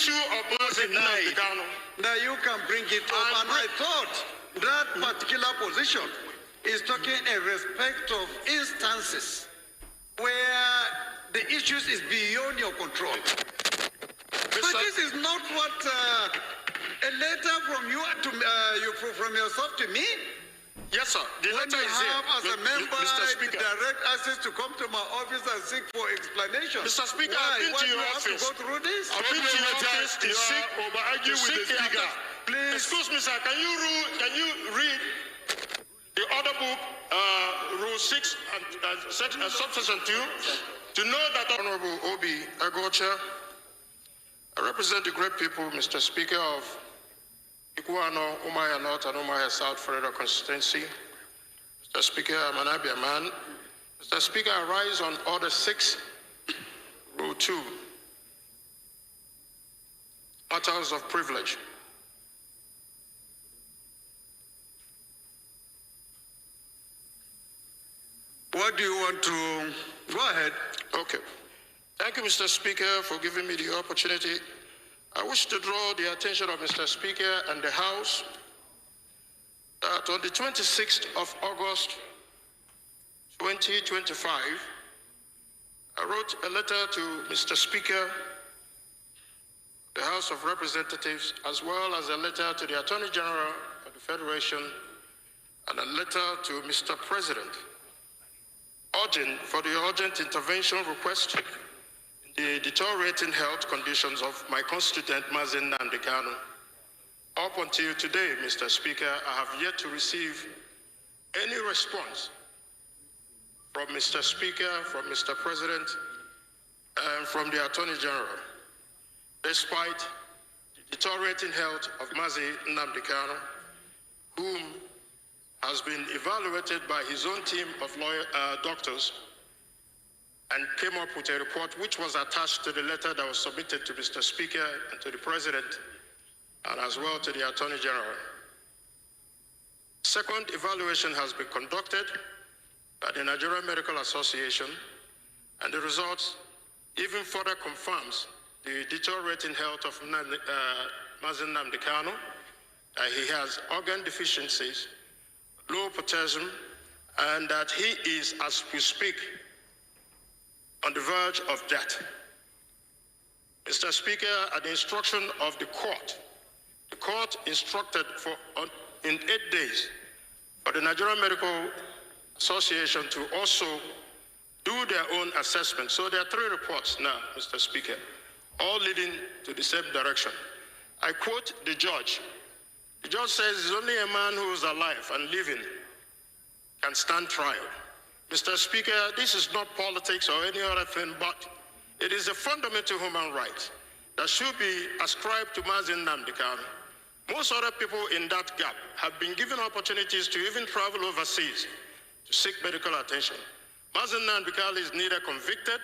issue of Mazi Nnamdi Kanu. Now you can bring it up, and I thought that particular position is talking in respect of instances where the issues is beyond your control. But this is not what a letter from you to from yourself to me. Yes, sir. The letter is here. As a member, direct access to come to my office and seek for explanation. Mr. Speaker, I've been to your office. To go through this? I've been to your office to seek over-argue with the speaker. Please. Excuse me, sir. Can you read the order book, Rule 6 and Subsection 2, to know that Honorable Obi Agocha, I represent the great people, Mr. Speaker, of Ikuano, Umaya North and Umaya South Federal Constituency. Mr. Speaker, I'm an Abia man. Mr. Speaker, I rise on Order 6, Rule 2, Matters of Privilege. What do you want to... Go ahead. Okay. Thank you, Mr. Speaker, for giving me the opportunity. I wish to draw the attention of Mr. Speaker and the House that on the 26th of August, 2025, I wrote a letter to Mr. Speaker, the House of Representatives, as well as a letter to the Attorney General of the Federation and a letter to Mr. President, urging for the urgent intervention request the deteriorating health conditions of my constituent Mazi Nnamdi Kanu. Up until today, Mr. Speaker, I have yet to receive any response from Mr. Speaker, from Mr. President, and from the Attorney General, despite the deteriorating health of Mazi Nnamdi Kanu, whom has been evaluated by his own team of doctors and came up with a report which was attached to the letter that was submitted to Mr. Speaker and to the President and as well to the Attorney General. Second evaluation has been conducted by the Nigerian Medical Association, and the results even further confirms the deteriorating health of Mazi Nnamdi Kanu, that he has organ deficiencies, low potassium, and that he is, as we speak, on the verge of death. Mr. Speaker, at the instruction of the court instructed in 8 days for the Nigerian Medical Association to also do their own assessment. So there are 3 reports now, Mr. Speaker, all leading to the same direction. I quote the judge. The judge says it's only a man who is alive and living can stand trial. Mr. Speaker, this is not politics or any other thing, but it is a fundamental human right that should be ascribed to Mazi Nnamdi Kanu. Most other people in that gap have been given opportunities to even travel overseas to seek medical attention. Mazi Nnamdi Kanu is neither convicted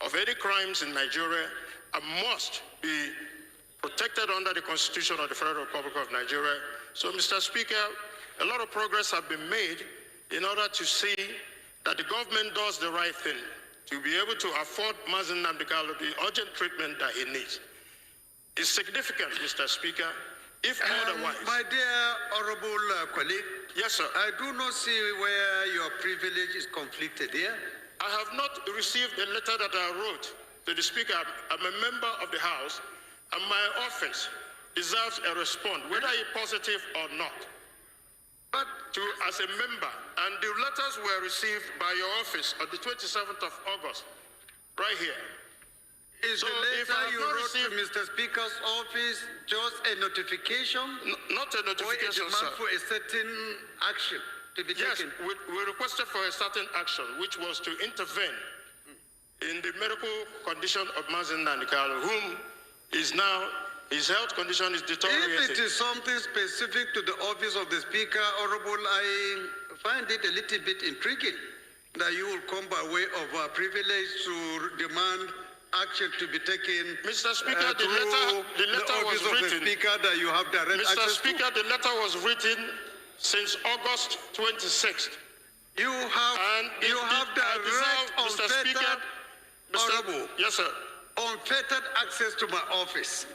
of any crimes in Nigeria and must be protected under the Constitution of the Federal Republic of Nigeria. So, Mr. Speaker, a lot of progress have been made in order to see that the government does the right thing to be able to afford Mazi Nnamdi Kanu the urgent treatment that he needs. It's significant, Mr. Speaker, if otherwise. My dear honorable colleague. Yes, sir. I do not see where your privilege is conflicted here. I have not received a letter that I wrote to the Speaker. I'm a member of the House, and my office deserves a response, whether it's positive or not. But as a member, and the letters were received by your office on the 27th of August, right here. Is the letter you wrote to Mr. Speaker's office just a notification? Not a notification, or a demand for a certain action to be taken? Yes, we requested for a certain action, which was to intervene in the medical condition of Mazi Nnamdi Kanu, whom is now, his health condition is deteriorating. If it is something specific to the office of the Speaker, Honorable, I find it a little bit intriguing that you will come by way of a privilege to demand action to be taken. Mr. Speaker, the letter was written. The Speaker that you have direct Mr. access Speaker, to. the letter was written since August 26th. You have direct, unfettered, Mr. Speaker, Honorable. Yes, sir. unfettered access to my office.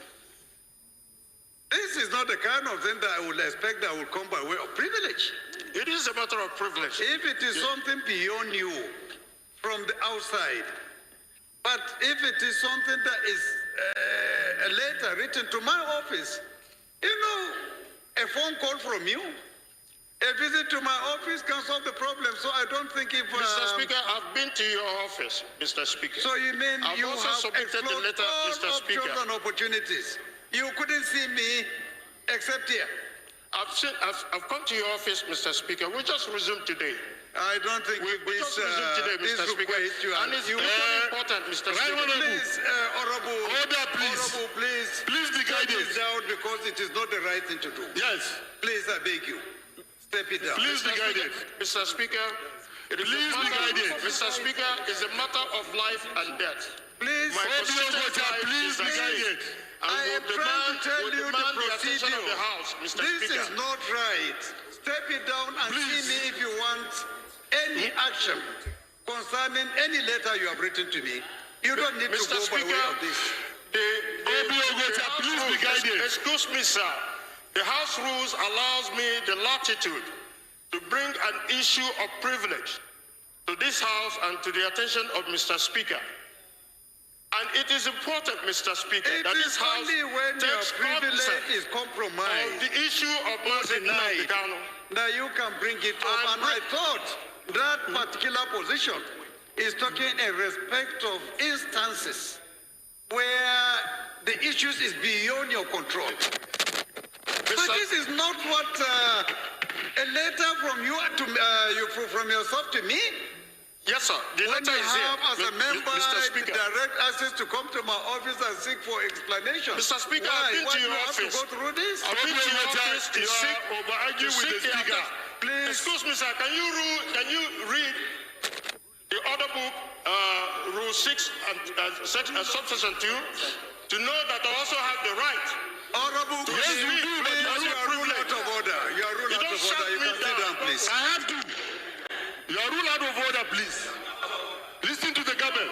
This is not the kind of thing that I would expect that would come by way of privilege. It is a matter of privilege. If it is something beyond you from the outside, but if it is something that is a letter written to my office, a phone call from you, a visit to my office can solve the problem. So I don't think if... Mr. Speaker, I've been to your office, Mr. Speaker. So you mean I've you also have submitted the explored letter, all Mr. options Speaker. and opportunities. You couldn't see me except here. I've come to your office, Mr. Speaker. We just resumed today. I don't think We just resumed today, Mr. Speaker. And it's very important, Mr. Speaker. Please, Honorable. Order, please. Honorable, please. Please be Step guided. it down because it is not the right thing to do. Yes. Please, I beg you. Step it down. Please be guided. Mr. Speaker, it is Please be guided. Mr. Speaker, it's a matter of life and death. Please. My Olayinka, constituent please be is at guided. stake. I am trying to tell you the attention procedure. of the House, Mr. This Speaker. is not right. Step it down and Please. see me if you want any action concerning any letter you have written to me. You don't need to Mr. go by Speaker, way of this. Olayinka, please be guided. Excuse me, sir. The House rules allows me the latitude to bring an issue of privilege to this House and to the attention of Mr. Speaker. And it is important, Mr. Speaker, It that is this House only when your takes privilege cognizance is of compromised the issue of Mazi denied. Kano. that you can bring it up. And And I thought that particular position is talking in respect of instances where the issues is beyond your control. But this is not what a letter from you to from yourself to me. Yes, sir. The When letter you is here, have as a member Mr. Speaker. direct access to come to my office and seek for explanation. Mr. Speaker, why? I've been Why to do your you have to office. go through this? I've been to your office to You seek are over-arguing to with the seek speaker. Please. Excuse me, sir. Can you read the order book, Rule 6 and subsection 2, to know that I also have the right? Honorable, Yes, please, we do, but please, that's you a are ruled privilege. out of order. You are ruled You out don't of shut order. You me can sit down. down, please. I have to. You are ruled out of order, please. Listen to the government.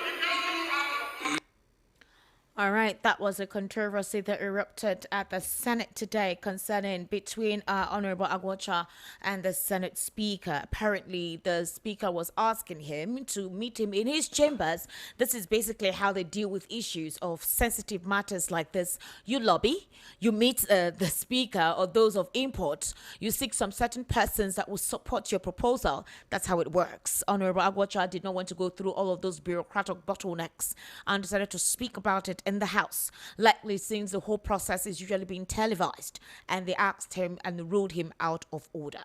All right, that was a controversy that erupted at the Senate today concerning between Honorable Agwocha and the Senate Speaker. Apparently, the Speaker was asking him to meet him in his chambers. This is basically how they deal with issues of sensitive matters like this. You lobby, you meet the Speaker or those of import, you seek some certain persons that will support your proposal. That's how it works. Honorable Agwocha did not want to go through all of those bureaucratic bottlenecks and decided to speak about it in the House, likely since the whole process is usually being televised, and they asked him and ruled him out of order.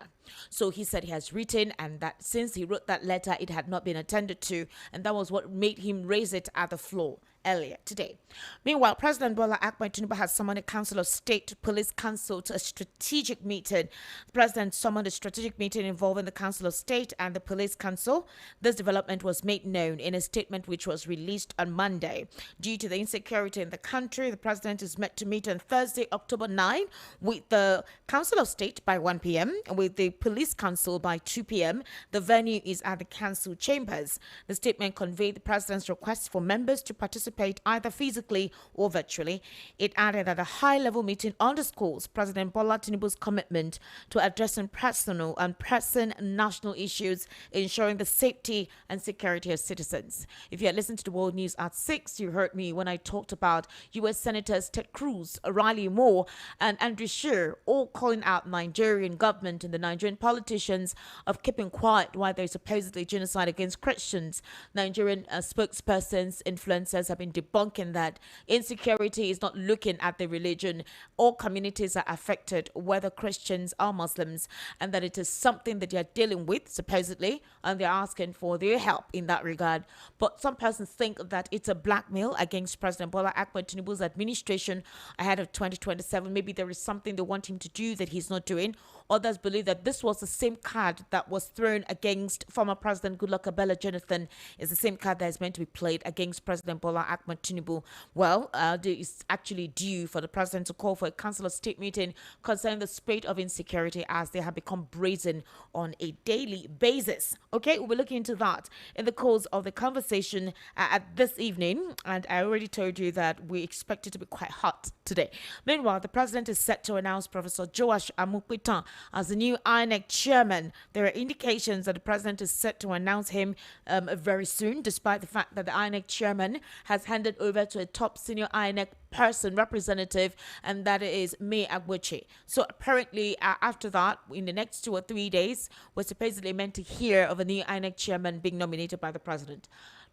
So he said he has written, and that since he wrote that letter, it had not been attended to, and that was what made him raise it at the floor earlier today. Meanwhile, President Bola Ahmed Tinubu has summoned a Council of State Police Council to a strategic meeting. The President summoned a strategic meeting involving the Council of State and the Police Council. This development was made known in a statement which was released on Monday. Due to the insecurity in the country, the President is meant to meet on Thursday, October 9, with the Council of State by 1 p.m. and with the Police Council by 2 p.m. The venue is at the Council chambers. The statement conveyed the President's request for members to participate either physically or virtually. It added that a high-level meeting underscores President Bola Tinubu's commitment to addressing personal and pressing national issues, ensuring the safety and security of citizens. If you had listened to the World News at 6, you heard me when I talked about U.S. Senators Ted Cruz, Riley Moore, and Andrew Scheer all calling out Nigerian government and the Nigerian politicians of keeping quiet while there is supposedly genocide against Christians. Nigerian spokespersons, influencers have been debunking that insecurity is not looking at the religion. All communities are affected, whether Christians or Muslims, and that it is something that they are dealing with, supposedly, and they're asking for their help in that regard. But some persons think that it's a blackmail against President Bola Ahmed Tinubu's administration ahead of 2027. Maybe there is something they want him to do that he's not doing, Others believe that this was the same card that was thrown against former President Goodluck Ebele Jonathan. Is the same card that is meant to be played against President Bola Ahmed Tinubu. Well, it's actually due for the president to call for a council of state meeting concerning the spate of insecurity as they have become brazen on a daily basis. Okay, we'll be looking into that in the course of the conversation at this evening. And I already told you that we expect it to be quite hot today. Meanwhile, the president is set to announce Professor Joash Amopitan as the new INEC chairman. There are indications that the president is set to announce him very soon, despite the fact that the INEC chairman has handed over to a top senior INEC person representative, and that is May Agboche. So apparently after that, in the next 2 or 3 days, we're supposedly meant to hear of a new INEC chairman being nominated by the president.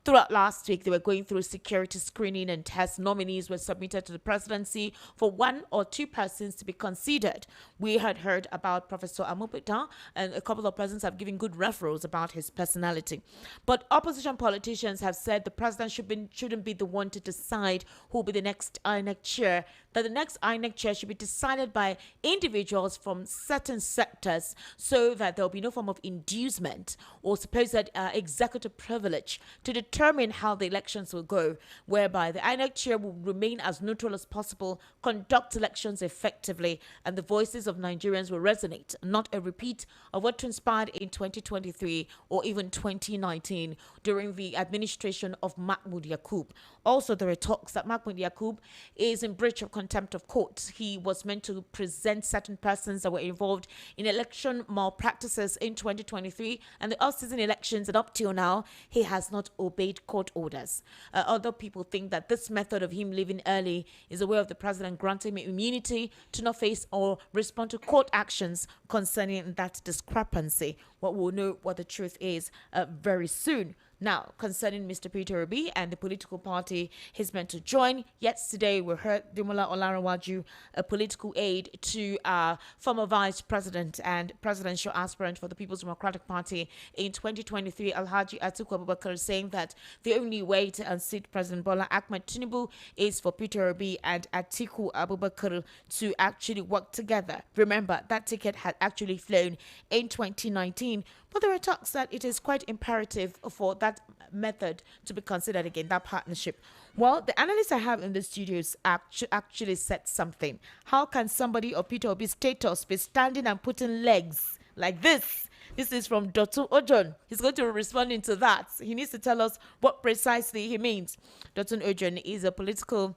Throughout last week, they were going through security screening and tests. Nominees were submitted to the presidency for 1 or 2 persons to be considered. We had heard about Professor Amopitan, and a couple of persons have given good referrals about his personality. But opposition politicians have said the president shouldn't be the one to decide who will be the next INEC chair, that the next INEC chair should be decided by individuals from certain sectors so that there will be no form of inducement or supposed executive privilege to determine how the elections will go, whereby the INEC chair will remain as neutral as possible, conduct elections effectively, and the voices of Nigerians will resonate, not a repeat of what transpired in 2023 or even 2019 during the administration of Mahmoud Yakub. Also, there are talks that Mahmoud Yakub is in breach of contempt of court. He was meant to present certain persons that were involved in election malpractices in 2023 and the off-season elections, and up till now, he has not obeyed court orders. Other people think that this method of him leaving early is a way of the president granting him immunity to not face or respond to court actions concerning that discrepancy. What we'll know what the truth is very soon. Now, concerning Mr. Peter Obi and the political party he's meant to join, yesterday we heard Demola Olarinwaju, a political aide to former vice president and presidential aspirant for the People's Democratic Party in 2023, Alhaji Atiku Abubakar, saying that the only way to unseat President Bola Ahmed Tinubu is for Peter Obi and Atiku Abubakar to actually work together. Remember, that ticket had actually flown in 2019, but there are talks that it is quite imperative for that method to be considered again, that partnership. Well, the analysts I have in the studios actually said something. How can somebody of Peter Obi's status be standing and putting legs like this? This is from Dotun Ojon. He's going to be responding to that. He needs to tell us what precisely he means. Dotun Ojon is a political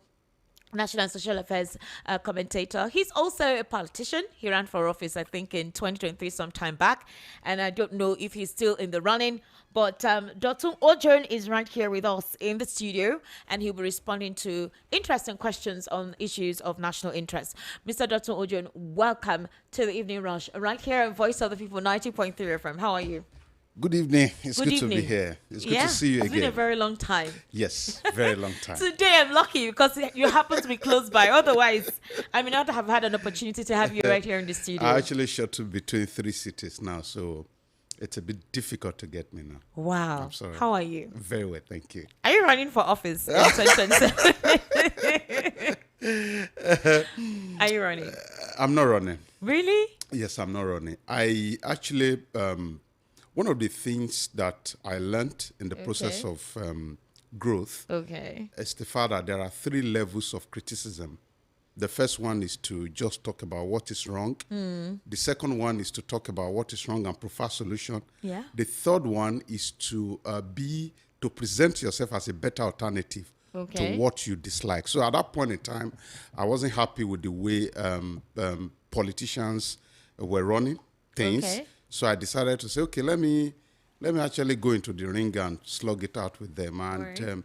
National and Social Affairs commentator. He's also a politician. He ran for office, I think, in 2023 some time back. And I don't know if he's still in the running. But Dotun Ojon is right here with us in the studio. And he'll be responding to interesting questions on issues of national interest. Mr. Dotun Ojon, welcome to the Evening Rush. Right here on Voice of the People, 90.3 FM. How are you? Good evening. It's good evening to be here. It's good to see you again. It's been a very long time. Yes, very long time. Today I'm lucky because you happen to be close by. Otherwise, I may not have had an opportunity to have you right here in the studio. I actually shuttle between 3 cities now, so it's a bit difficult to get me now. Wow. I'm sorry. How are you? Very well, thank you. Are you running for office in 2027? Are you running? I'm not running. Really? Yes, I'm not running. I actually... one of the things that I learned in the process of growth is the fact that there are 3 levels of criticism. The first one is to just talk about what is wrong. The second one is to talk about what is wrong and provide solution. Yeah. The third one is to present yourself as a better alternative to what you dislike. So at that point in time, I wasn't happy with the way politicians were running things. Okay. So I decided to say, okay, let me actually go into the ring and slug it out with them. And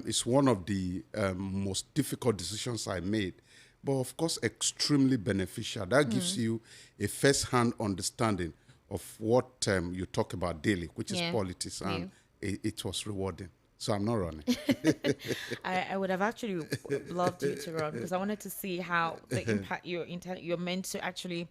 it's one of the most difficult decisions I made, but of course, extremely beneficial. That gives you a first-hand understanding of what you talk about daily, which is politics, and it was rewarding. So I'm not running. I would have actually loved you to run because I wanted to see how the impact you're meant to actually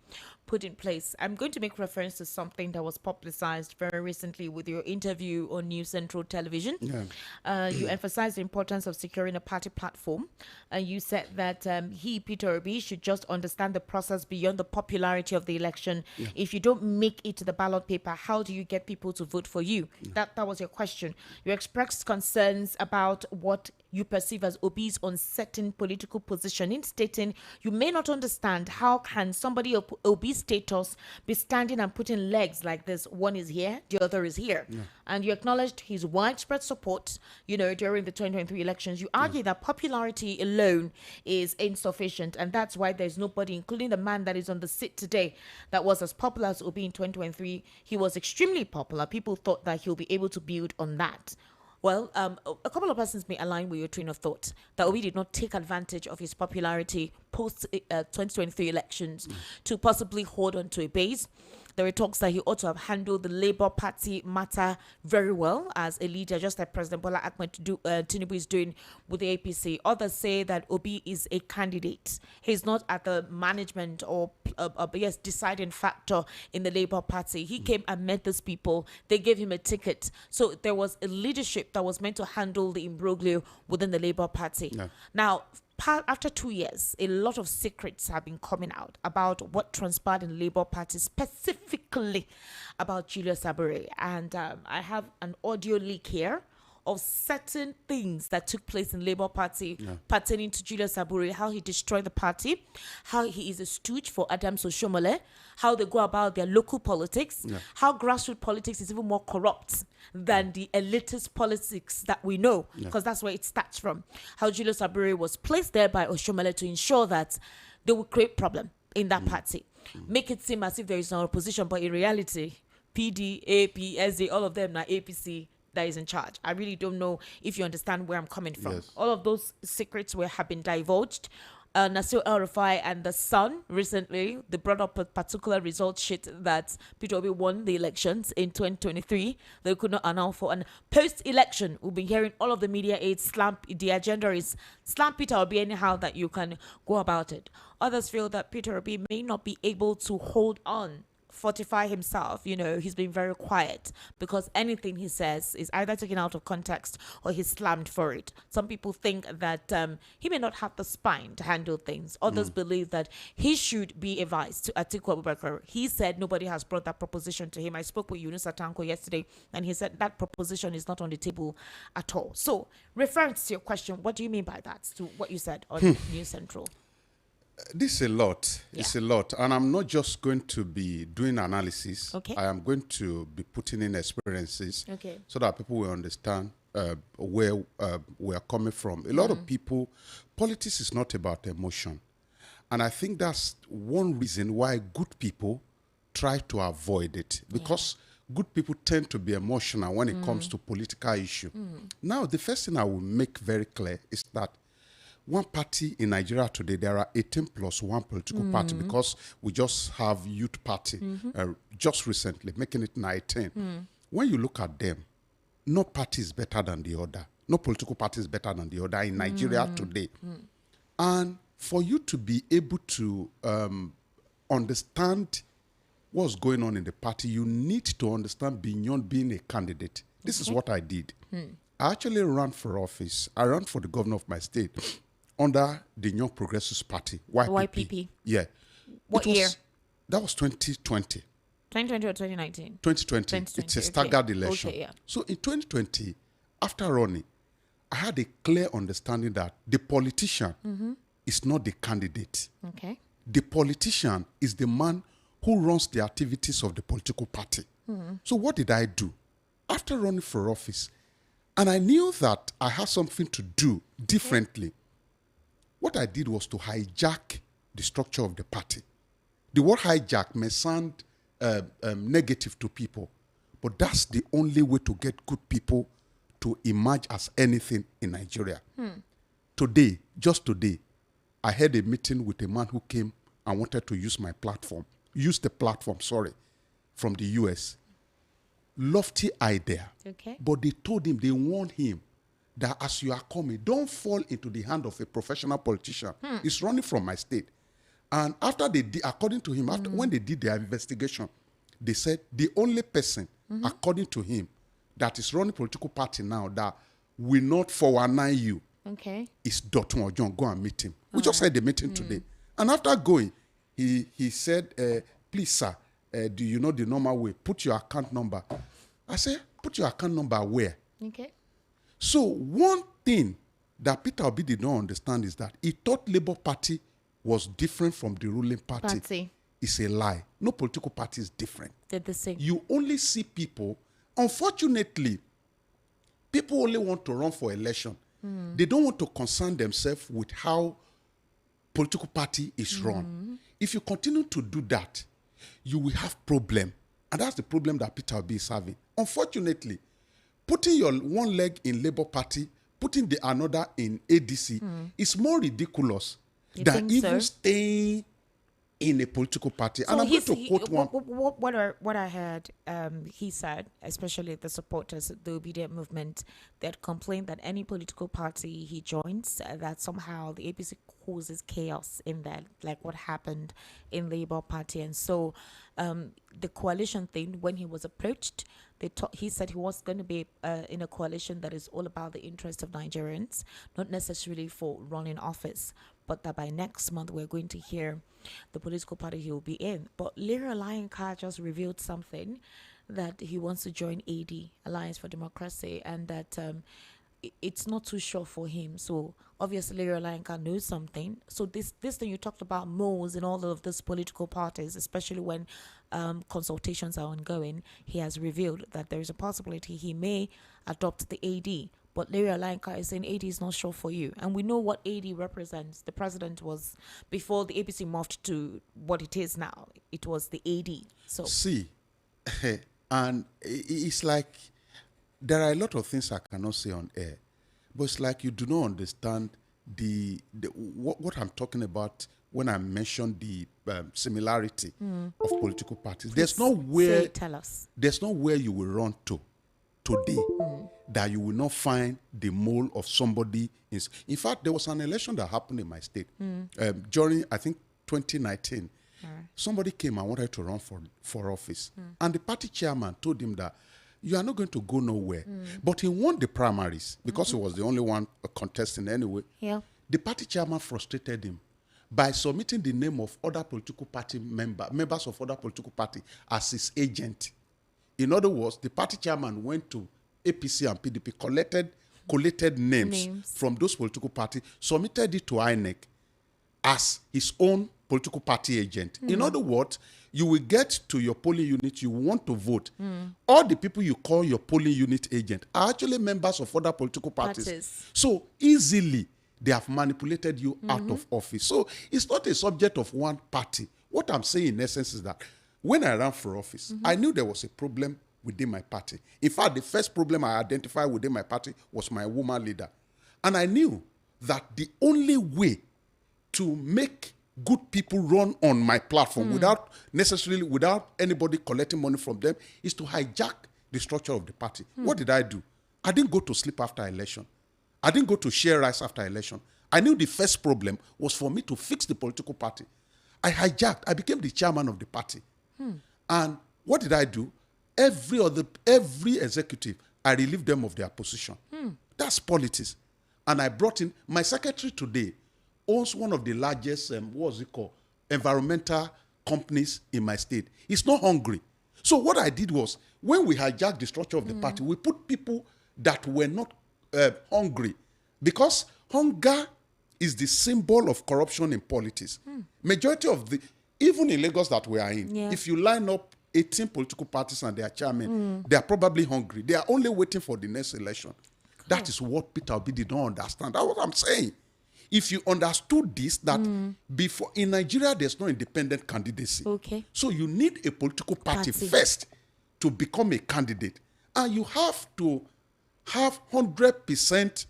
put in place. I'm going to make reference to something that was publicized very recently with your interview on News Central Television. Yeah. You emphasized the importance of securing a party platform, and you said that Peter Obi, should just understand the process beyond the popularity of the election. Yeah. If you don't make it to the ballot paper, how do you get people to vote for you? Yeah. That was your question. You expressed concerns about what you perceive as Obi's uncertain political positioning, stating you may not understand how can somebody of Obi's status be standing and putting legs like this. One is here, the other is here. Yeah. And you acknowledged his widespread support, during the 2023 elections. You argue that popularity alone is insufficient, and that's why there's nobody, including the man that is on the seat today, that was as popular as Obi in 2023. He was extremely popular. People thought that he'll be able to build on that. Well, a couple of persons may align with your train of thought that Obi did not take advantage of his popularity post 2023 elections to possibly hold on to a base. There were talks that he ought to have handled the Labour Party matter very well as a leader, just like President Bola Ahmed Tinubu is doing with the APC. Others say that Obi is a candidate. He's not at the management or deciding factor in the Labour Party. He came and met these people. They gave him a ticket. So there was a leadership that was meant to handle the imbroglio within the Labour Party. Yeah. Now, after 2 years, a lot of secrets have been coming out about what transpired in the Labour Party, specifically about Julius Abure. And I have an audio leak here of certain things that took place in Labour Party pertaining to Julius Abure, how he destroyed the party, how he is a stooge for Adams Oshomole, how they go about their local politics, how grassroots politics is even more corrupt than the elitist politics that we know, because that's where it starts from. How Julius Abure was placed there by Oshomole to ensure that they would create problem in that party, make it seem as if there is no opposition, but in reality, PD, AP, SD, all of them are APC that is in charge. I really don't know if you understand where I'm coming from. Yes. All of those secrets have been divulged. Nasir El-Rufai and the Sun recently, they brought up a particular result sheet that Peter Obi won the elections in 2023. They could not announce for. And post-election, we'll be hearing all of the media aides slam. The agenda is slam Peter Obi anyhow that you can go about it. Others feel that Peter Obi may not be able to hold on, fortify himself. He's been very quiet because anything he says is either taken out of context or he's slammed for it. Some people think that he may not have the spine to handle things. Others believe that he should be a vice to Atiku Abubakar. He said nobody has brought that proposition to him. I spoke with Yunus Atanko yesterday and he said that proposition is not on the table at all. So, reference to your question, what do you mean by that, to what you said on News Central? This is a lot. Yeah. It's a lot. And I'm not just going to be doing analysis. Okay. I am going to be putting in experiences so that people will understand where we're coming from. A lot of people, politics is not about emotion. And I think that's one reason why good people try to avoid it. Because good people tend to be emotional when it comes to political issue. Now, the first thing I will make very clear is that one party in Nigeria today, there are 18 plus one political party because we just have youth party just recently, making it 19. When you look at them, no party is better than the other. No political party is better than the other in Nigeria today. And for you to be able to understand what's going on in the party, you need to understand beyond being a candidate. This is what I did. I actually ran for office. I ran for the governor of my state under the Young Progressives Party, YPP. Yeah. What year? That was 2020. 2020 or 2019? 2020. It's a staggered election. Okay, yeah. So in 2020, after running, I had a clear understanding that the politician is not the candidate. Okay. The politician is the man who runs the activities of the political party. So what did I do? After running for office, and I knew that I had something to do differently, what I did was to hijack the structure of the party. The word hijack may sound negative to people, but that's the only way to get good people to emerge as anything in Nigeria. Today, just today, I had a meeting with a man who came and wanted to use the platform, from the US. Lofty idea. Okay. But they told him, they warned him that as you are coming, don't fall into the hand of a professional politician. He's running from my state. And after they did, according to him, when they did their investigation, they said the only person, according to him, that is running political party now that will not 419 you is Dotun Ojon. Go and meet him. We just had the meeting today. And after going, he said, please, sir, do you know the normal way? Put your account number. I said, put your account number where? Okay. So one thing that Peter Obi did not understand is that he thought Labour Party was different from the ruling party. It's a lie. No political party is different. They're the same. You only see people, unfortunately, people only want to run for election. They don't want to concern themselves with how political party is run. If you continue to do that, you will have problem. And that's the problem that Peter Obi is having. Unfortunately, putting your one leg in Labour Party, putting the another in ADC is more ridiculous than even staying in a political party. So and I'm going to quote one. What I heard, he said, especially the supporters of the obedient movement, that complained that any political party he joins, that somehow the APC causes chaos in that, like what happened in Labour Party. And so the coalition thing, when he was approached, he said he was going to be in a coalition that is all about the interest of Nigerians, not necessarily for running office, but that by next month we're going to hear the political party he will be in. But Lere Olayinka just revealed something, that he wants to join AD, Alliance for Democracy, and that it's not too sure for him. So obviously Lere Olayinka knows something. So this thing you talked about moles in all of these political parties, especially when consultations are ongoing, he has revealed that there is a possibility he may adopt the AD. But Lere Olayinka is saying AD is not sure for you. And we know what AD represents. The president was, before the APC morphed to what it is now, it was the AD. So see, and it's like, there are a lot of things I cannot say on air, but it's like you do not understand what I'm talking about when I mention the similarity of political parties. There's nowhere, tell us. There's nowhere you will run to today that you will not find the mole of somebody. In fact, there was an election that happened in my state during, I think, 2019. Somebody came and wanted to run for office. And the party chairman told him that you are not going to go nowhere. But he won the primaries because he was the only one contesting anyway. Yeah. The party chairman frustrated him by submitting the name of other political party members of other political party as his agent. In other words, the party chairman went to APC and PDP, collated names from those political parties, submitted it to INEC as his own political party agent. In other words, you will get to your polling unit, you want to vote. All the people you call your polling unit agent are actually members of other political parties. So easily, they have manipulated you out of office. So it's not a subject of one party. What I'm saying in essence is that when I ran for office, I knew there was a problem within my party. In fact, the first problem I identified within my party was my woman leader. And I knew that the only way to make good people run on my platform without anybody collecting money from them is to hijack the structure of the party. What did I do? I didn't go to sleep after election. I didn't go to share rice after election. I knew the first problem was for me to fix the political party. I became the chairman of the party. And what did I do? Every executive, I relieved them of their position. That's politics. And I brought in my secretary today, owns one of the largest, environmental companies in my state. He's not hungry. So what I did was, when we hijacked the structure of the party, we put people that were not hungry, because hunger is the symbol of corruption in politics. Majority of even in Lagos that we are in, if you line up 18 political parties and their chairmen, they are probably hungry. They are only waiting for the next election. That is what Peter Obi did not understand. That's what I'm saying. If you understood this, that before in Nigeria, there's no independent candidacy. Okay. So you need a political party first to become a candidate. And you have to have 100%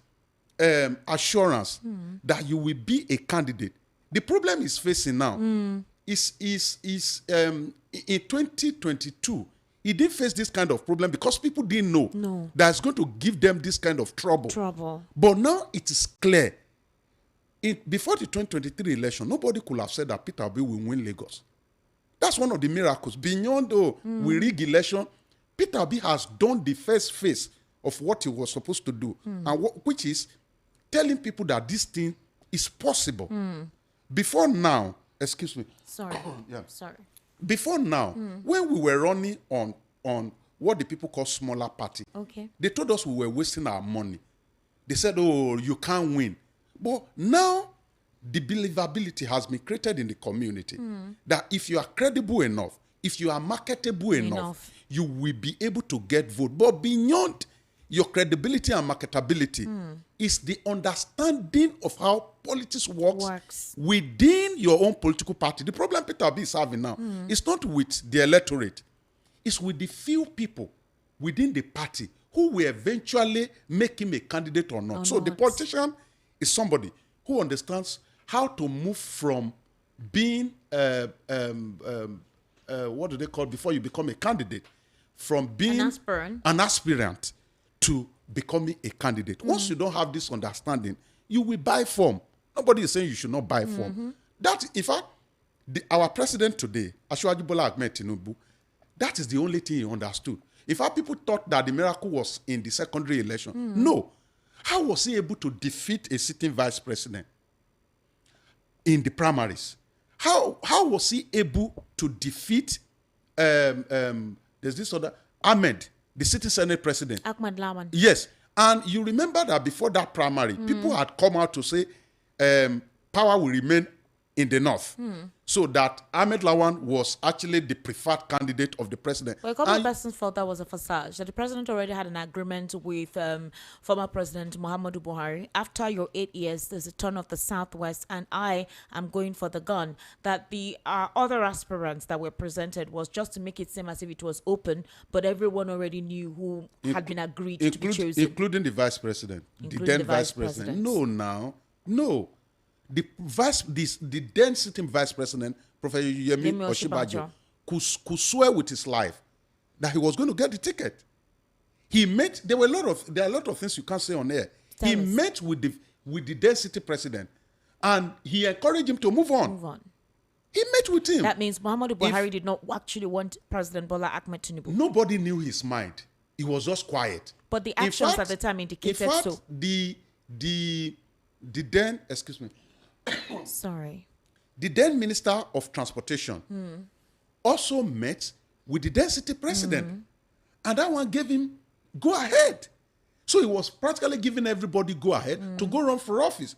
assurance that you will be a candidate. The problem is facing now is in 2022, He didn't face this kind of problem because people didn't know that's going to give them this kind of trouble. But now it is clear. Before the 2023 election, nobody could have said that Peter Obi will win Lagos. That's one of the miracles. Beyond we rig election, Peter Obi has done the first phase of what he was supposed to do, and which is telling people that this thing is possible. Before now, excuse me. Sorry. Yeah. Sorry. Before now, when we were running on what the people call smaller party, they told us we were wasting our money. They said, oh, you can't win. But now, the believability has been created in the community that if you are credible enough, if you are marketable enough, you will be able to get vote. But beyond your credibility and marketability is the understanding of how politics works within your own political party. The problem Peter Obi is having now is not with the electorate. It's with the few people within the party who will eventually make him a candidate or not. So the politician is somebody who understands how to move from being, what do they call before you become a candidate? From being an aspirant to becoming a candidate. Once you don't have this understanding, you will buy form. Nobody is saying you should not buy form. That, in fact, our president today, Asiwaju Bola Ahmed Tinubu, that is the only thing he understood. In fact, people thought that the miracle was in the secondary election. No. How was he able to defeat a sitting vice president in the primaries? How was he able to defeat there's this other Ahmed, the sitting Senate president? Ahmed Lawan. Yes. And you remember that before that primary, people had come out to say power will remain in the north. So that Ahmed Lawan was actually the preferred candidate of the president. Well, a couple of persons felt that was a facade. That the president already had an agreement with former President Muhammadu Buhari. After your 8 years, there's a turn of the southwest, and I am going for the gun. That the other aspirants that were presented was just to make it seem as if it was open, but everyone already knew who had been agreed to be chosen. Including the vice president. The then vice president. No. The then sitting vice president, Professor Yemi Osinbajo, could swear with his life that he was going to get the ticket. There are a lot of things you can't say on air. He met with the then sitting president, and he encouraged him to move on. He met with him. That means Muhammadu Buhari did not actually want President Bola Ahmed Tinubu. Nobody knew his mind. He was just quiet. But the actions at the time indicated so. The then, excuse me. Sorry. The then Minister of Transportation also met with the then city president. And that one gave him go ahead. So he was practically giving everybody go ahead to go run for office.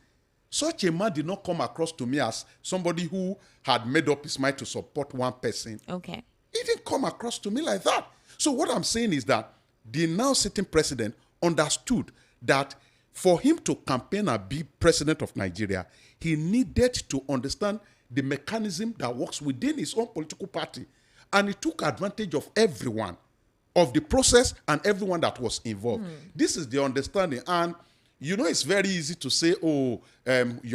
Such a man did not come across to me as somebody who had made up his mind to support one person. Okay. He didn't come across to me like that. So what I'm saying is that the now sitting president understood that for him to campaign and be president of Nigeria, he needed to understand the mechanism that works within his own political party. And he took advantage of everyone, of the process and everyone that was involved. This is the understanding. And, it's very easy to say, you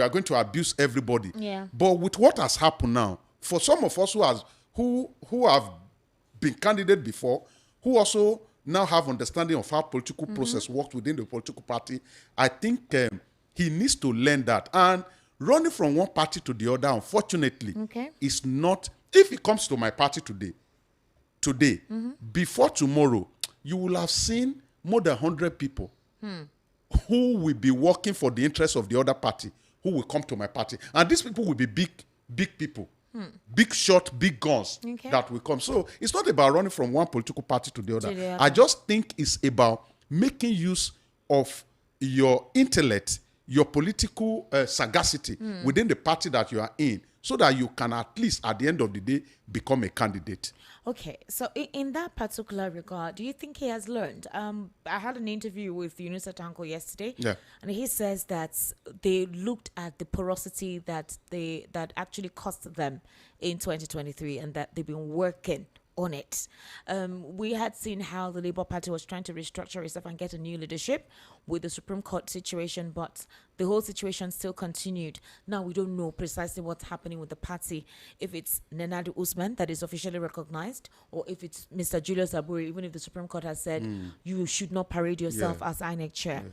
are going to abuse everybody. Yeah. But with what has happened now, for some of us who have been candidate before, who also now have understanding of how political process works within the political party, I think he needs to learn that. And running from one party to the other, unfortunately, is not, if it comes to my party today, before tomorrow, you will have seen more than 100 people who will be working for the interests of the other party, who will come to my party. And these people will be big people. Big shot, big guns that will come. So it's not about running from one political party to the other. I just think it's about making use of your intellect, your political sagacity within the party that you are in, so that you can at least, at the end of the day, become a candidate. Okay, so in that particular regard, do you think he has learned? I had an interview with Yunusa Tanko yesterday, and he says that they looked at the porosity that actually cost them in 2023, and that they've been working on it. We had seen how the Labour Party was trying to restructure itself and get a new leadership with the Supreme Court situation, but the whole situation still continued. Now we don't know precisely what's happening with the party, if it's Nenadu Usman that is officially recognized, or if it's Mr. Julius Aburi, even if the Supreme Court has said you should not parade yourself as INEC chair.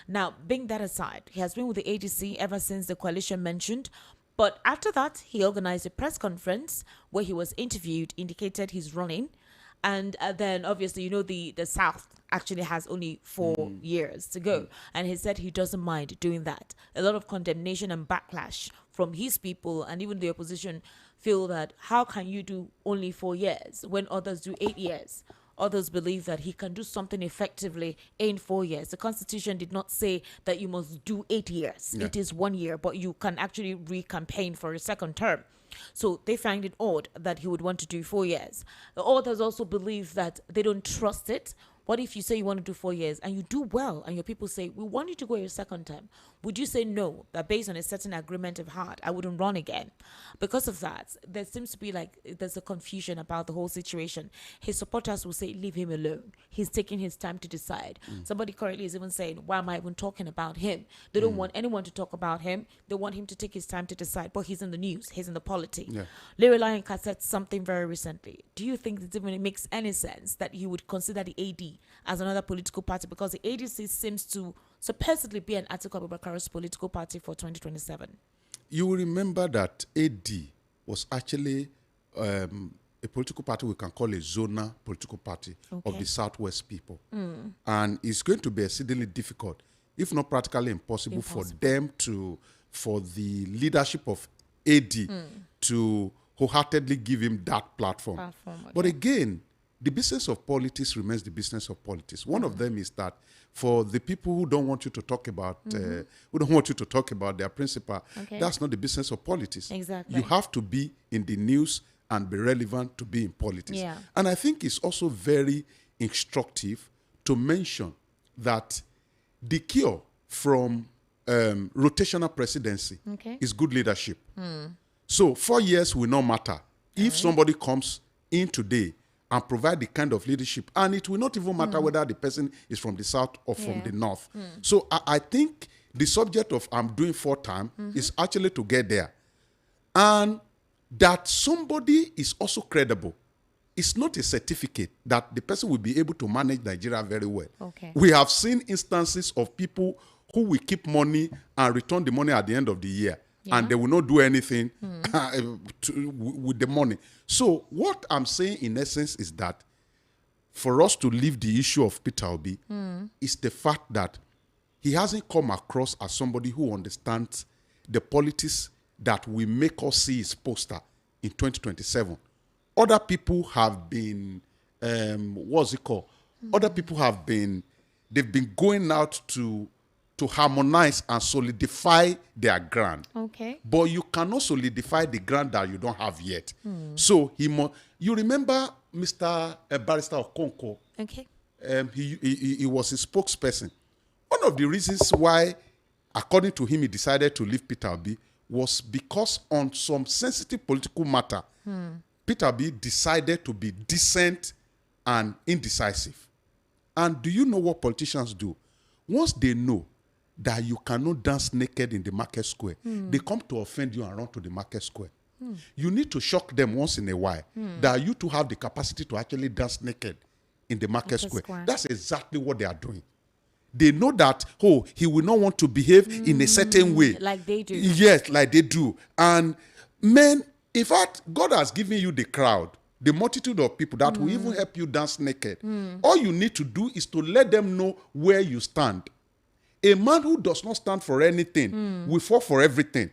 Now, being that aside, he has been with the ADC ever since the coalition mentioned. But after that, he organized a press conference where he was interviewed, indicated he's running. And then, obviously, the South actually has only 4 years to go. And he said he doesn't mind doing that. A lot of condemnation and backlash from his people and even the opposition feel that how can you do only 4 years when others do 8 years? Others believe that he can do something effectively in 4 years. The Constitution did not say that you must do 8 years. It is 1 year, but you can actually re-campaign for a second term. So they find it odd that he would want to do 4 years. The others also believe that they don't trust it. What if you say you want to do 4 years and you do well and your people say, we want you to go your second term? Would you say no, that based on a certain agreement of heart, I wouldn't run again? Because of that, there seems to be there's a confusion about the whole situation. His supporters will say, leave him alone. He's taking his time to decide. Somebody currently is even saying, why am I even talking about him? They don't want anyone to talk about him. They want him to take his time to decide. But he's in the news. He's in the politics. Lere Olayinka said something very recently. Do you think that even it makes any sense that you would consider the AD as another political party, because the ADC seems to supposedly be an Atiku Abubakar's political party for 2027? You will remember that AD was actually a political party we can call a zonal political party of the Southwest people. And it's going to be exceedingly difficult, if not practically impossible. For the leadership of AD to wholeheartedly give him that platform. But again, the business of politics remains the business of politics. One of them is that for the people who don't want you to talk about, their principle, that's not the business of politics. Exactly. You have to be in the news and be relevant to be in politics. And I think it's also very instructive to mention that the cure from rotational presidency is good leadership. So 4 years will not matter. If somebody comes in today and provide the kind of leadership, and it will not even matter whether the person is from the South or from the North. So I think the subject of I'm doing 4 term is actually to get there. And that somebody is also credible. It's not a certificate that the person will be able to manage Nigeria very well. We have seen instances of people who will keep money and return the money at the end of the year. And they will not do anything with the money. So what I'm saying in essence is that for us to leave the issue of Peter Obi is the fact that he hasn't come across as somebody who understands the politics that will make us see his poster in 2027. Other people have been, Other people have been, they've been going out to harmonize and solidify their ground. But you cannot solidify the ground that you don't have yet. So you remember Mr. Barrister Okonko? He was his spokesperson. One of the reasons why, according to him, he decided to leave Peter Obi was because on some sensitive political matter, Peter Obi decided to be decent and indecisive. And do you know what politicians do? Once they know that you cannot dance naked in the market square, they come to offend you and run to the market square. You need to shock them once in a while that you too have the capacity to actually dance naked in the market square. That's exactly what they are doing. They know that, he will not want to behave in a certain way. Like they do. Yes, like they do. And men, in fact, God has given you the crowd, the multitude of people that will even help you dance naked. All you need to do is to let them know where you stand. A man who does not stand for anything will fall for everything.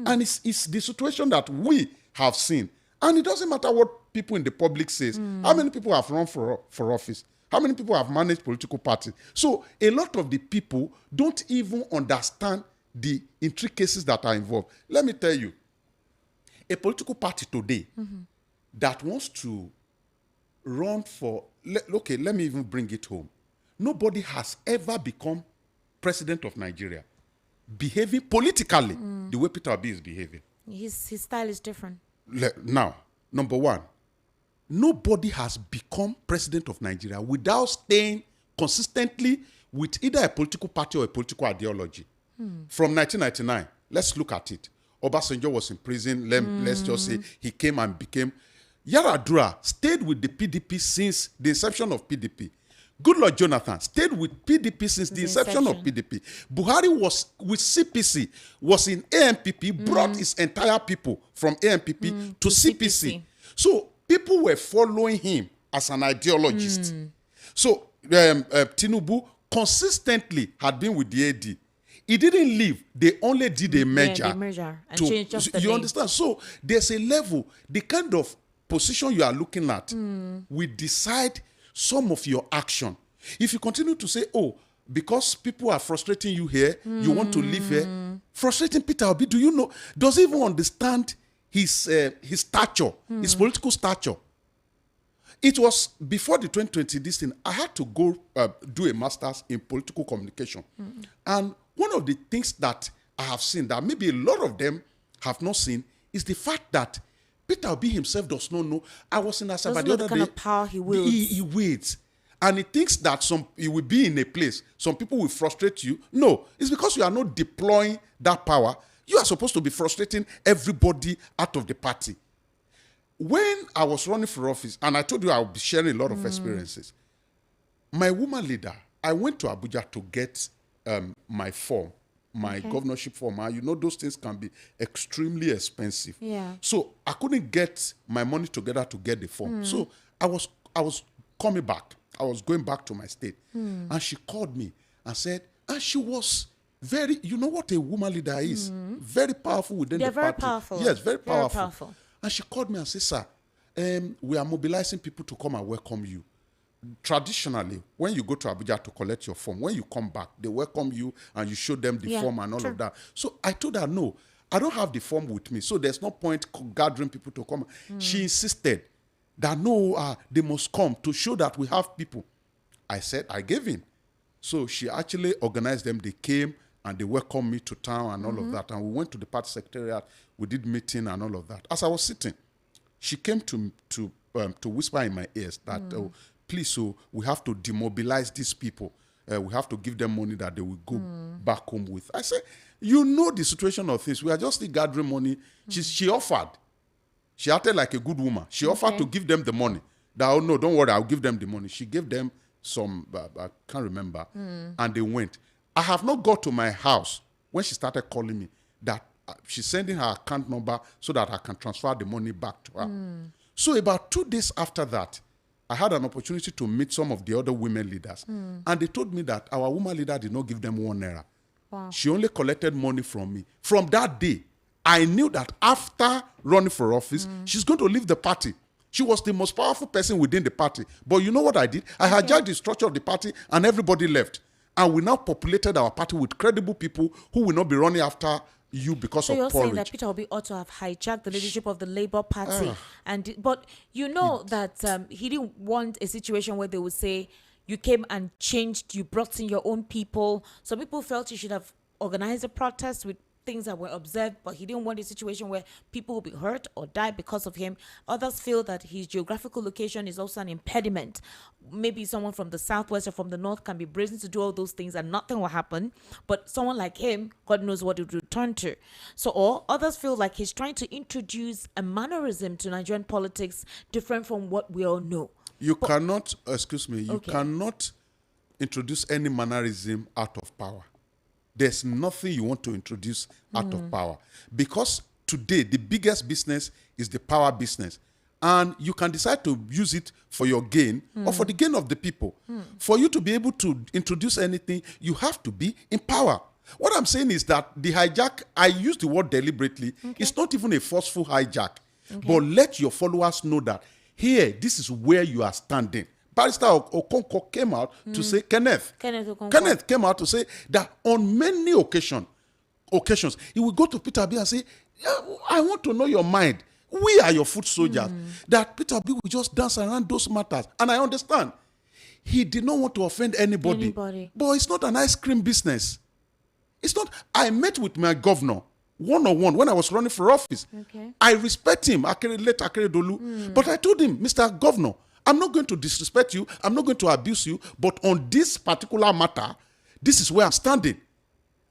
And it's the situation that we have seen. And it doesn't matter what people in the public says. How many people have run for office? How many people have managed political parties? So a lot of the people don't even understand the intricacies that are involved. Let me tell you, a political party today that wants to run for, let me even bring it home. Nobody has ever become president of Nigeria behaving politically the way Peter Obi is behaving. His style is different. Now, number one, nobody has become president of Nigeria without staying consistently with either a political party or a political ideology. From 1999, let's look at it. Obasanjo was in prison. Let's just say he came and became. Yar'Adua stayed with the PDP since the inception of PDP. Goodluck Jonathan stayed with PDP since the inception of PDP. Buhari was with CPC, was in AMPP, brought his entire people from AMPP to CPC. So people were following him as an ideologist. So Tinubu consistently had been with the AD. He didn't leave. They only did a merger. And changed just the you name. understand? So there's a level, the kind of position you are looking at will decide some of your action. If you continue to say, oh, because people are frustrating you here, you want to live here, frustrating Peter Obi, do you know, does he even understand his stature, his political stature? It was before the 2020 this thing, I had to go do a master's in political communication. And one of the things that I have seen that maybe a lot of them have not seen is the fact that Peter Obi himself does not know. I was in Asaba the other day. Kind of power he wields. He wields. And he thinks that he will be in a place, some people will frustrate you. No, it's because you are not deploying that power. You are supposed to be frustrating everybody out of the party. When I was running for office, and I told you I would be sharing a lot of experiences, my woman leader, I went to Abuja to get my form, my governorship form. You know, those things can be extremely expensive. Yeah. So I couldn't get my money together to get the form. So I was coming back. I was going back to my state. And she called me and said, and she was very, you know what a woman leader is? Very powerful within the party. They're very powerful. Yes, very powerful. Very powerful. And she called me and said, sir, we are mobilizing people to come and welcome you. Traditionally, when you go to Abuja to collect your form, when you come back, they welcome you and you show them the form and all of that. So I told her, no, I don't have the form with me, so there's no point gathering people to come. She insisted that no, they must come to show that we have people. I said, I gave in. So she actually organized them. They came and they welcomed me to town and all of that. And we went to the party secretariat. We did meeting and all of that. As I was sitting, she came to whisper in my ears that, oh, please, so we have to demobilize these people. We have to give them money that they will go back home with. I said, you know the situation of things. We are just still gathering money. She offered. She acted like a good woman. She offered to give them the money. That, oh, no, don't worry, I'll give them the money. She gave them some, I can't remember, and they went. I have not got to my house when she started calling me that she's sending her account number so that I can transfer the money back to her. So about 2 days after that, I had an opportunity to meet some of the other women leaders. And they told me that our woman leader did not give them 1 naira. Wow. She only collected money from me. From that day, I knew that after running for office, she's going to leave the party. She was the most powerful person within the party. But you know what I did? I hijacked the structure of the party and everybody left. And we now populated our party with credible people who will not be running after you because of porridge. So you're saying that Peter Obi ought to have hijacked the leadership of the Labour Party. But you know that he didn't want a situation where they would say, you came and changed, you brought in your own people. Some people felt he should have organized a protest with things that were observed, but he didn't want a situation where people will be hurt or die because of him. Others feel that his geographical location is also an impediment. Maybe someone from the southwest or from the north can be brazen to do all those things and nothing will happen. But someone like him, God knows what it would return to. So, or others feel like he's trying to introduce a mannerism to Nigerian politics different from what we all know. You cannot introduce any mannerism out of power. There's nothing you want to introduce out of power. Because today, the biggest business is the power business. And you can decide to use it for your gain or for the gain of the people. For you to be able to introduce anything, you have to be in power. What I'm saying is that the hijack, I use the word deliberately, it's not even a forceful hijack. But let your followers know that, here, this is where you are standing. Barrister Okonkwo came out to say, Kenneth came out to say that on many occasions, he will go to Peter Obi and say, I want to know your mind. We are your foot soldiers. That Peter Obi will just dance around those matters. And I understand. He did not want to offend anybody. But it's not an ice cream business. It's not. I met with my governor one-on-one when I was running for office. Okay. I respect him, late Akeredolu. But I told him, Mr. Governor, I'm not going to disrespect you. I'm not going to abuse you. But on this particular matter, this is where I'm standing.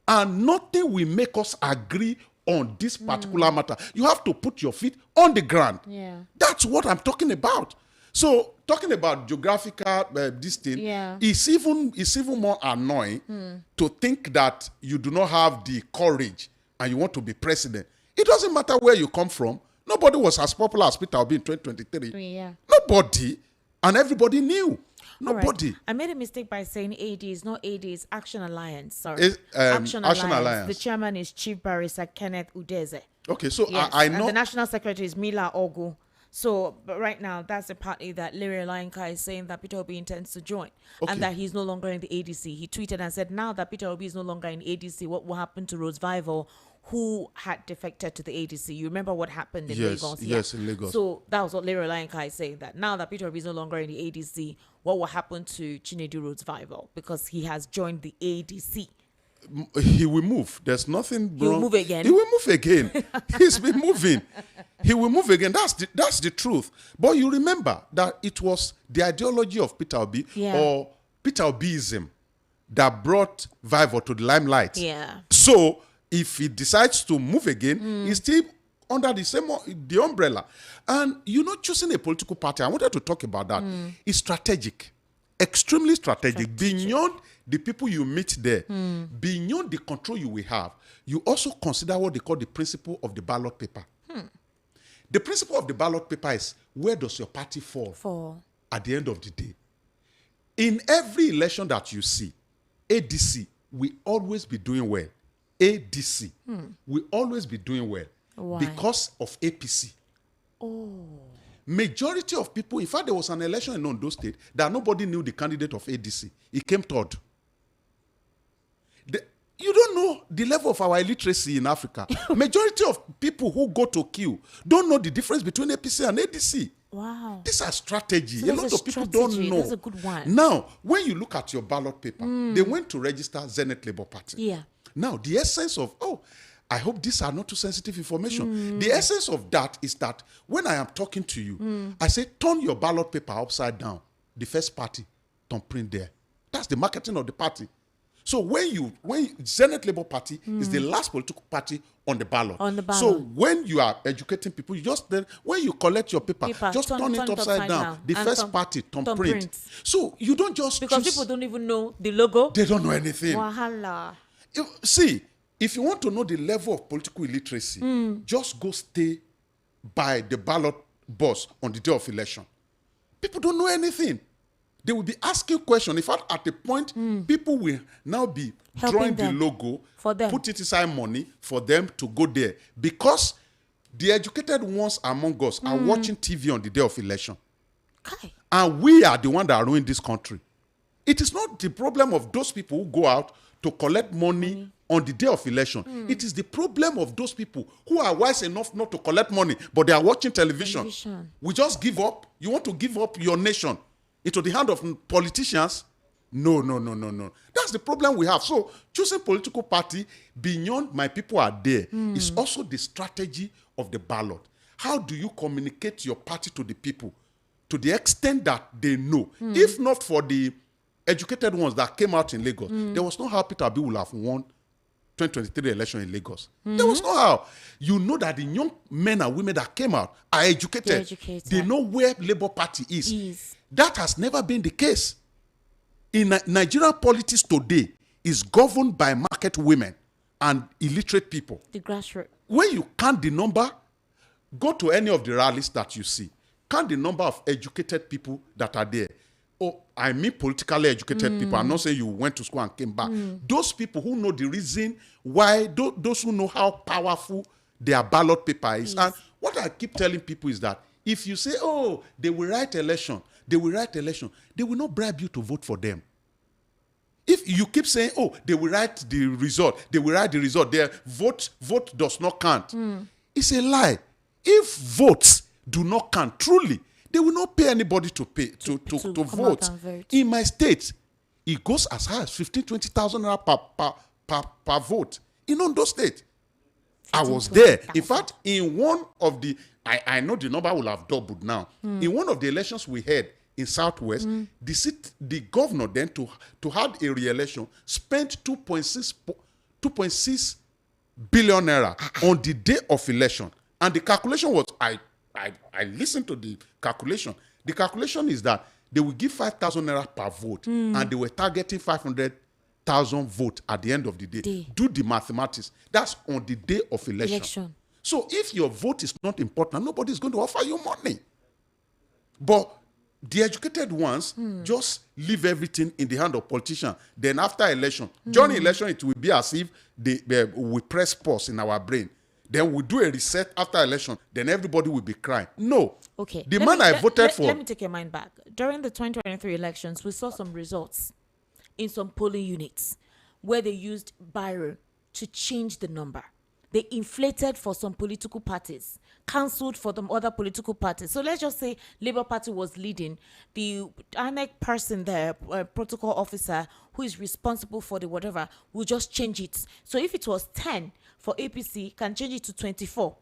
And nothing will make us agree on this particular matter. You have to put your feet on the ground. Yeah. That's what I'm talking about. So talking about geographical this thing, it's even more annoying to think that you do not have the courage and you want to be president. It doesn't matter where you come from. Nobody was as popular as Peter Obi in 2023. Yeah. Nobody. And everybody knew. Nobody. Right. I made a mistake by saying AD. It's not AD. It's Action Alliance. Sorry. Action Alliance. The chairman is Chief Barrister Kenneth Udeze. Okay, so yes. I know. And the national secretary is Mila Ogu. So, but right now, that's the party that Lere Olayinka is saying that Peter Obi intends to join, and that he's no longer in the ADC. He tweeted and said, now that Peter Obi is no longer in ADC, what will happen to Rose Vival, who had defected to the ADC? You remember what happened in Lagos? Yes, in Lagos. So that was what Lere Olayinka is saying, that now that Peter Obi is no longer in the ADC, what will happen to Chinedu Rose Vival, because he has joined the ADC? He will move. There's nothing wrong. He will move again. He will move again. He's been moving. He will move again. That's the truth. But you remember that it was the ideology of Peter Obi or Peter Obiism that brought Vival to the limelight. Yeah. So if he decides to move again, he's still under the umbrella. And choosing a political party, I wanted to talk about that. Is strategic. Extremely strategic. Beyond the people you meet there, beyond the control you will have, you also consider what they call the principle of the ballot paper. The principle of the ballot paper is, where does your party fall at the end of the day? In every election that you see, ADC will always be doing well. ADC will always be doing well. Why? Because of APC. Majority of people, in fact, there was an election in Ondo State that nobody knew the candidate of ADC. He came third. You don't know the level of our illiteracy in Africa. Majority of people who go to queue don't know the difference between APC and ADC. Wow. These are strategy. So a lot of people don't know. That's a good one. Now, when you look at your ballot paper, they went to register Zenith Labour Party. Yeah. Now, the essence of, I hope these are not too sensitive information. The essence of that is that when I am talking to you, I say, turn your ballot paper upside down. The first party, don't print there. That's the marketing of the party. So when Zenith Labour Party is the last political party on the ballot. So when you are educating people, when you collect your paper just turn it upside down. The first party, turn print. So you don't just because people don't even know the logo. They don't know anything. Wahala. See, if you want to know the level of political illiteracy, just go stay by the ballot box on the day of election. People don't know anything. They will be asking questions. In fact, at the point, people will now be drawing the logo, for them. Put it inside money for them to go there. Because the educated ones among us are watching TV on the day of election. Okay. And we are the ones that are ruining this country. It is not the problem of those people who go out to collect money on the day of election. It is the problem of those people who are wise enough not to collect money, but they are watching television. We just give up. You want to give up your nation into the hand of politicians? No. That's the problem we have. So choosing political party beyond my people are there is also the strategy of the ballot. How do you communicate your party to the people to the extent that they know? If not for the educated ones that came out in Lagos, there was no how Peter Obi would have won 2023 election in Lagos. There was no how. You know that the young men and women that came out are educated. They know where Labour Party is. That has never been the case. In Nigerian politics today is governed by market women and illiterate people. The grassroots. When you count the number, go to any of the rallies that you see. Count the number of educated people that are there. I mean politically educated people. I'm not saying you went to school and came back. Those people who know the reason why, those who know how powerful their ballot paper is. And what I keep telling people is that if you say, they will write election, they will not bribe you to vote for them. If you keep saying, they will write the result, their vote does not count. It's a lie. If votes do not count, truly, they will not pay anybody to vote. In my state, it goes as high as 15,000 to 20,000 naira per vote. In Ondo State. I was there. In fact, in one of the, I know the number will have doubled now. In one of the elections we had in Southwest, the governor then to have a re-election spent 2.6 billion naira on the day of election. And the calculation was, I listened to the calculation. The calculation is that they will give 5,000 naira per vote, and they were targeting 500,000 votes at the end of the day. Do the mathematics. That's on the day of election. So if your vote is not important, nobody is going to offer you money. But the educated ones just leave everything in the hand of politicians. Then after election, during election, it will be as if we press pause in our brain. Then we do a reset after election. Then everybody will be crying. No. Okay. The man I voted for. Let me take your mind back. During the 2023 elections, we saw some results in some polling units where they used biro to change the number. They inflated for some political parties, cancelled for them other political parties. So let's just say Labour Party was leading. The INEC person there, protocol officer, who is responsible for the whatever, will just change it. So if it was 10 for APC, can change it to 24.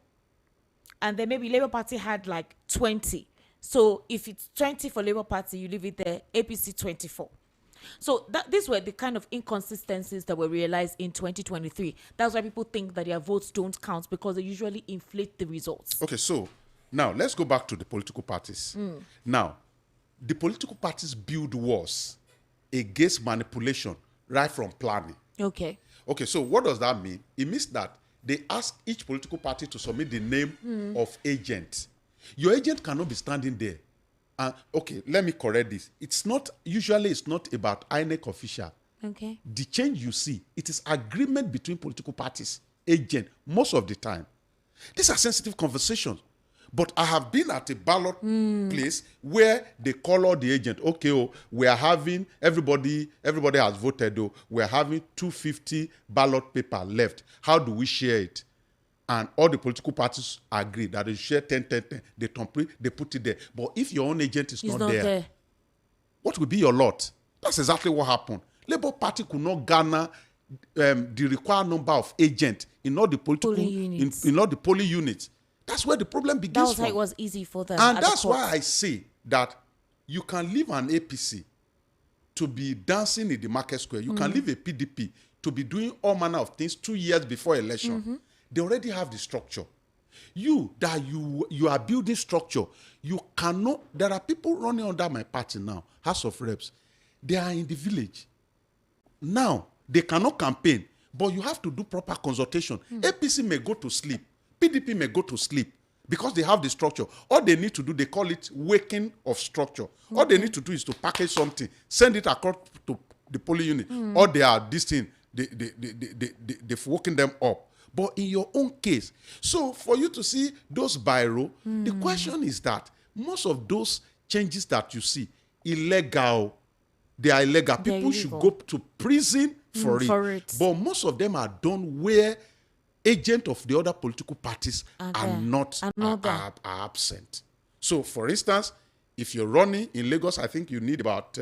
And then maybe Labour Party had like 20. So if it's 20 for Labour Party, you leave it there, APC 24. So these were the kind of inconsistencies that were realized in 2023. That's why people think that their votes don't count, because they usually inflate the results. Okay, so now let's go back to the political parties. Now, the political parties build wars against manipulation right from planning. Okay, so what does that mean? It means that they ask each political party to submit the name of agent. Your agent cannot be standing there. Okay, let me correct this. It's not about INEC official. Okay. The change you see, it is agreement between political parties, agent, most of the time. These are sensitive conversations. But I have been at a ballot place where they call out the agent. Okay, we are having, everybody has voted, we are having 250 ballot paper left. How do we share it? And all the political parties agree that they share 10. They put it there. But if your own agent is not there, what will be your lot? That's exactly what happened. Labour Party could not garner the required number of agents in all the political in all the polling units. That's where the problem begins. That was how it was easy for them. And that's why I say that you can leave an APC to be dancing in the market square. You can leave a PDP to be doing all manner of things 2 years before election. They already have the structure. You are building structure. You cannot. There are people running under my party now, House of Reps. They are in the village. Now, they cannot campaign, but you have to do proper consultation. APC may go to sleep. PDP may go to sleep because they have the structure. All they need to do, they call it waking of structure. All they need to do is to package something, send it across to the polling unit. Or they are this thing, they've woken them up. But in your own case, so for you to see those biro, the question is that most of those changes that you see, illegal, they are illegal. People should go to prison for it. But most of them are done where agents of the other political parties are absent. So, for instance, if you're running in Lagos, I think you need about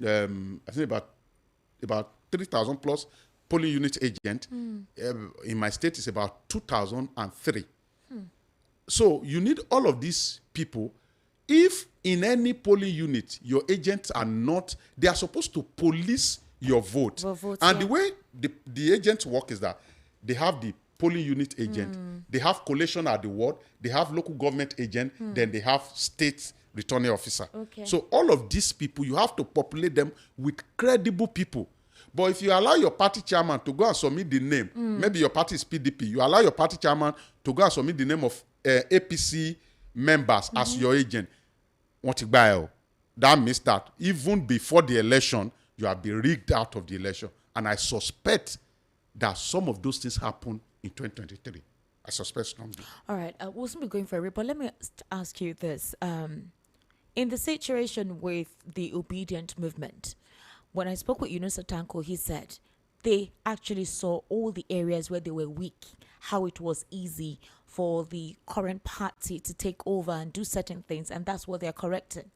3,000 plus polling unit agent. In my state, it's about 2,003. So you need all of these people. If in any polling unit, your agents are not, they are supposed to police your vote. And the way the agents work is that they have the polling unit agent, they have collation at the ward, they have local government agent, then they have state returning officer. So all of these people, you have to populate them with credible people. But if you allow your party chairman to go and submit the name, maybe your party is PDP, you allow your party chairman to go and submit the name of APC members as your agent, that means that even before the election, you have been rigged out of the election. And I suspect that some of those things happen in 2023. I suspect strongly. All right, we'll soon be going for it, but let me ask you this. In the situation with the obedient movement, when I spoke with Yunus Atanko, he said they actually saw all the areas where they were weak, how it was easy for the current party to take over and do certain things, and that's what they're correcting.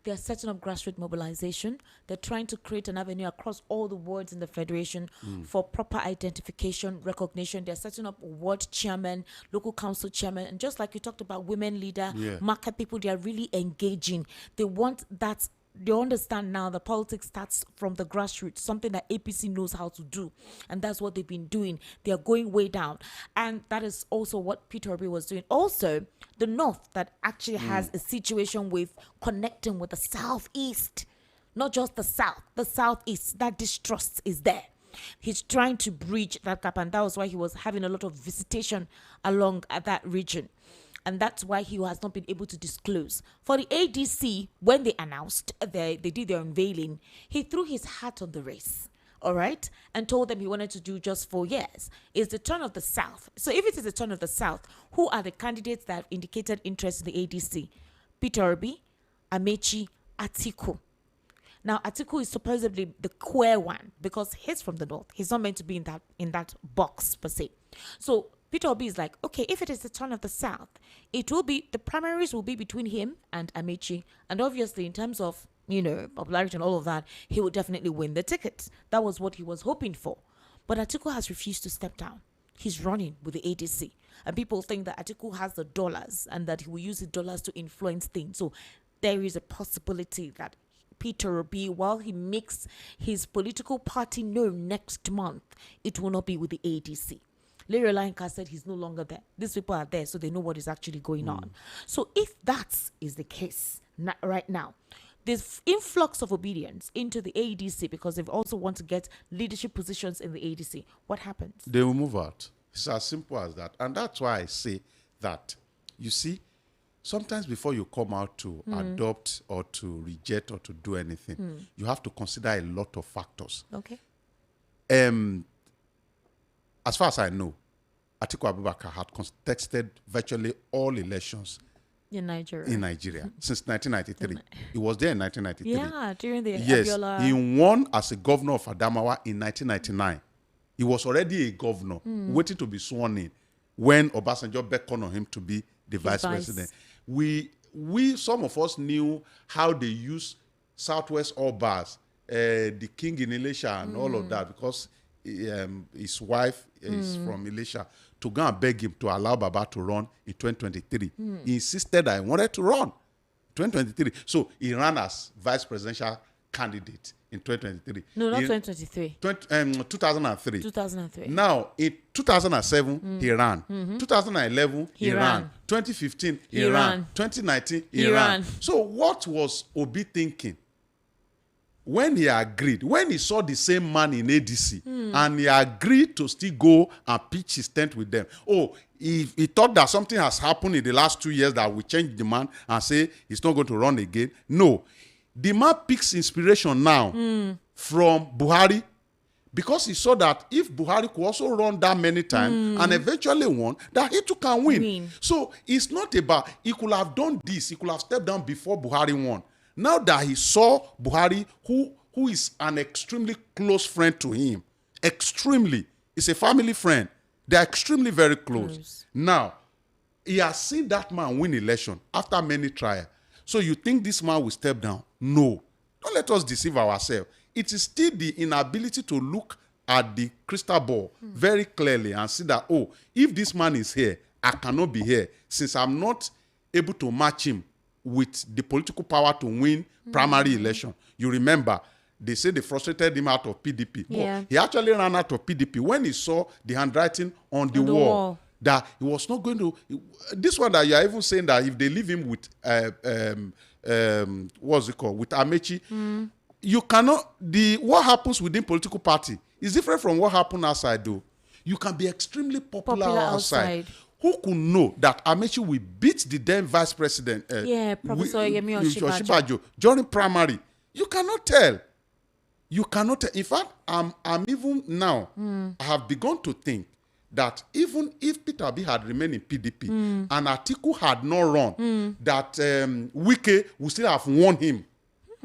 They're setting up grassroots mobilization. They're trying to create an avenue across all the wards in the federation for proper identification, recognition. They're setting up ward chairman, local council chairman, and just like you talked about, women leader, market people, they are really engaging. They want that. They understand now that politics starts from the grassroots, something that APC knows how to do. And that's what they've been doing. They are going way down. And that is also what Peter Obi was doing. Also, the North that actually has a situation with connecting with the Southeast, not just the Southeast, that distrust is there. He's trying to bridge that gap, and that was why he was having a lot of visitation along that region. And that's why he has not been able to disclose. For the ADC, when they announced, they did their unveiling, he threw his hat on the race, all right, and told them he wanted to do just 4 years. It's the turn of the South. So if it is the turn of the South, who are the candidates that have indicated interest in the ADC? Peter Obi, Amechi, Atiku. Now, Atiku is supposedly the queer one because he's from the North. He's not meant to be in that box per se. So Peter Obi is like, okay, if it is the turn of the South, it will be, the primaries will be between him and Amechi. And obviously, in terms of, popularity and all of that, he will definitely win the ticket. That was what he was hoping for. But Atiku has refused to step down. He's running with the ADC. And people think that Atiku has the dollars and that he will use the dollars to influence things. So there is a possibility that Peter Obi, while he makes his political party known next month, it will not be with the ADC. Lere Olayinka said he's no longer there. These people are there, so they know what is actually going on. So if that is the case right now, this influx of obedience into the ADC, because they also want to get leadership positions in the ADC, what happens? They will move out. It's as simple as that. And that's why I say that, you see, sometimes before you come out to adopt or to reject or to do anything, you have to consider a lot of factors. Okay. As far as I know, Atiku Abubakar had contested virtually all elections in Nigeria since 1993. He was there in 1993. Yeah, during the Abiola. He won as a governor of Adamawa in 1999. He was already a governor, waiting to be sworn in when Obasanjo beckoned on him to be the vice president. We some of us knew how they use Southwest Obas, the king in Elisha and all of that, because his wife is from Elisha, to go and beg him to allow Baba to run in 2023. He insisted that he wanted to run 2023. So he ran as vice presidential candidate in 2023. No, not 2023. 2003. 2003. Now, in 2007, he ran. 2011, he ran. 2015, he ran. 2019, he ran. So what was Obi thinking? When he agreed, when he saw the same man in ADC, and he agreed to still go and pitch his tent with them. Oh, he thought that something has happened in the last 2 years that will change the man and say he's not going to run again. No. The man picks inspiration now from Buhari, because he saw that if Buhari could also run that many times and eventually won, that he too can win. So it's not about, he could have done this, he could have stepped down before Buhari won. Now that he saw Buhari, who is an extremely close friend to him, extremely, is a family friend. They are extremely very close. Now, he has seen that man win election after many trials. So you think this man will step down? No. Don't let us deceive ourselves. It is still the inability to look at the crystal ball very clearly and see that, oh, if this man is here, I cannot be here, since I'm not able to match him with the political power to win primary election. You remember, they say they frustrated him out of PDP. Yeah. But he actually ran out of PDP when he saw the handwriting on the wall. That he was not going to... This one that you are even saying that if they leave him with, what's it called, with Amechi, you cannot... What happens within political party is different from what happened outside, though. You can be extremely popular outside. Who could know that Amechi will beat the then vice president, Professor Yemi Osinbajo, during primary? You cannot tell. You cannot tell. In fact, I'm even now, I have begun to think that even if Peter Obi had remained in PDP and Atiku had not run, that Wike would still have won him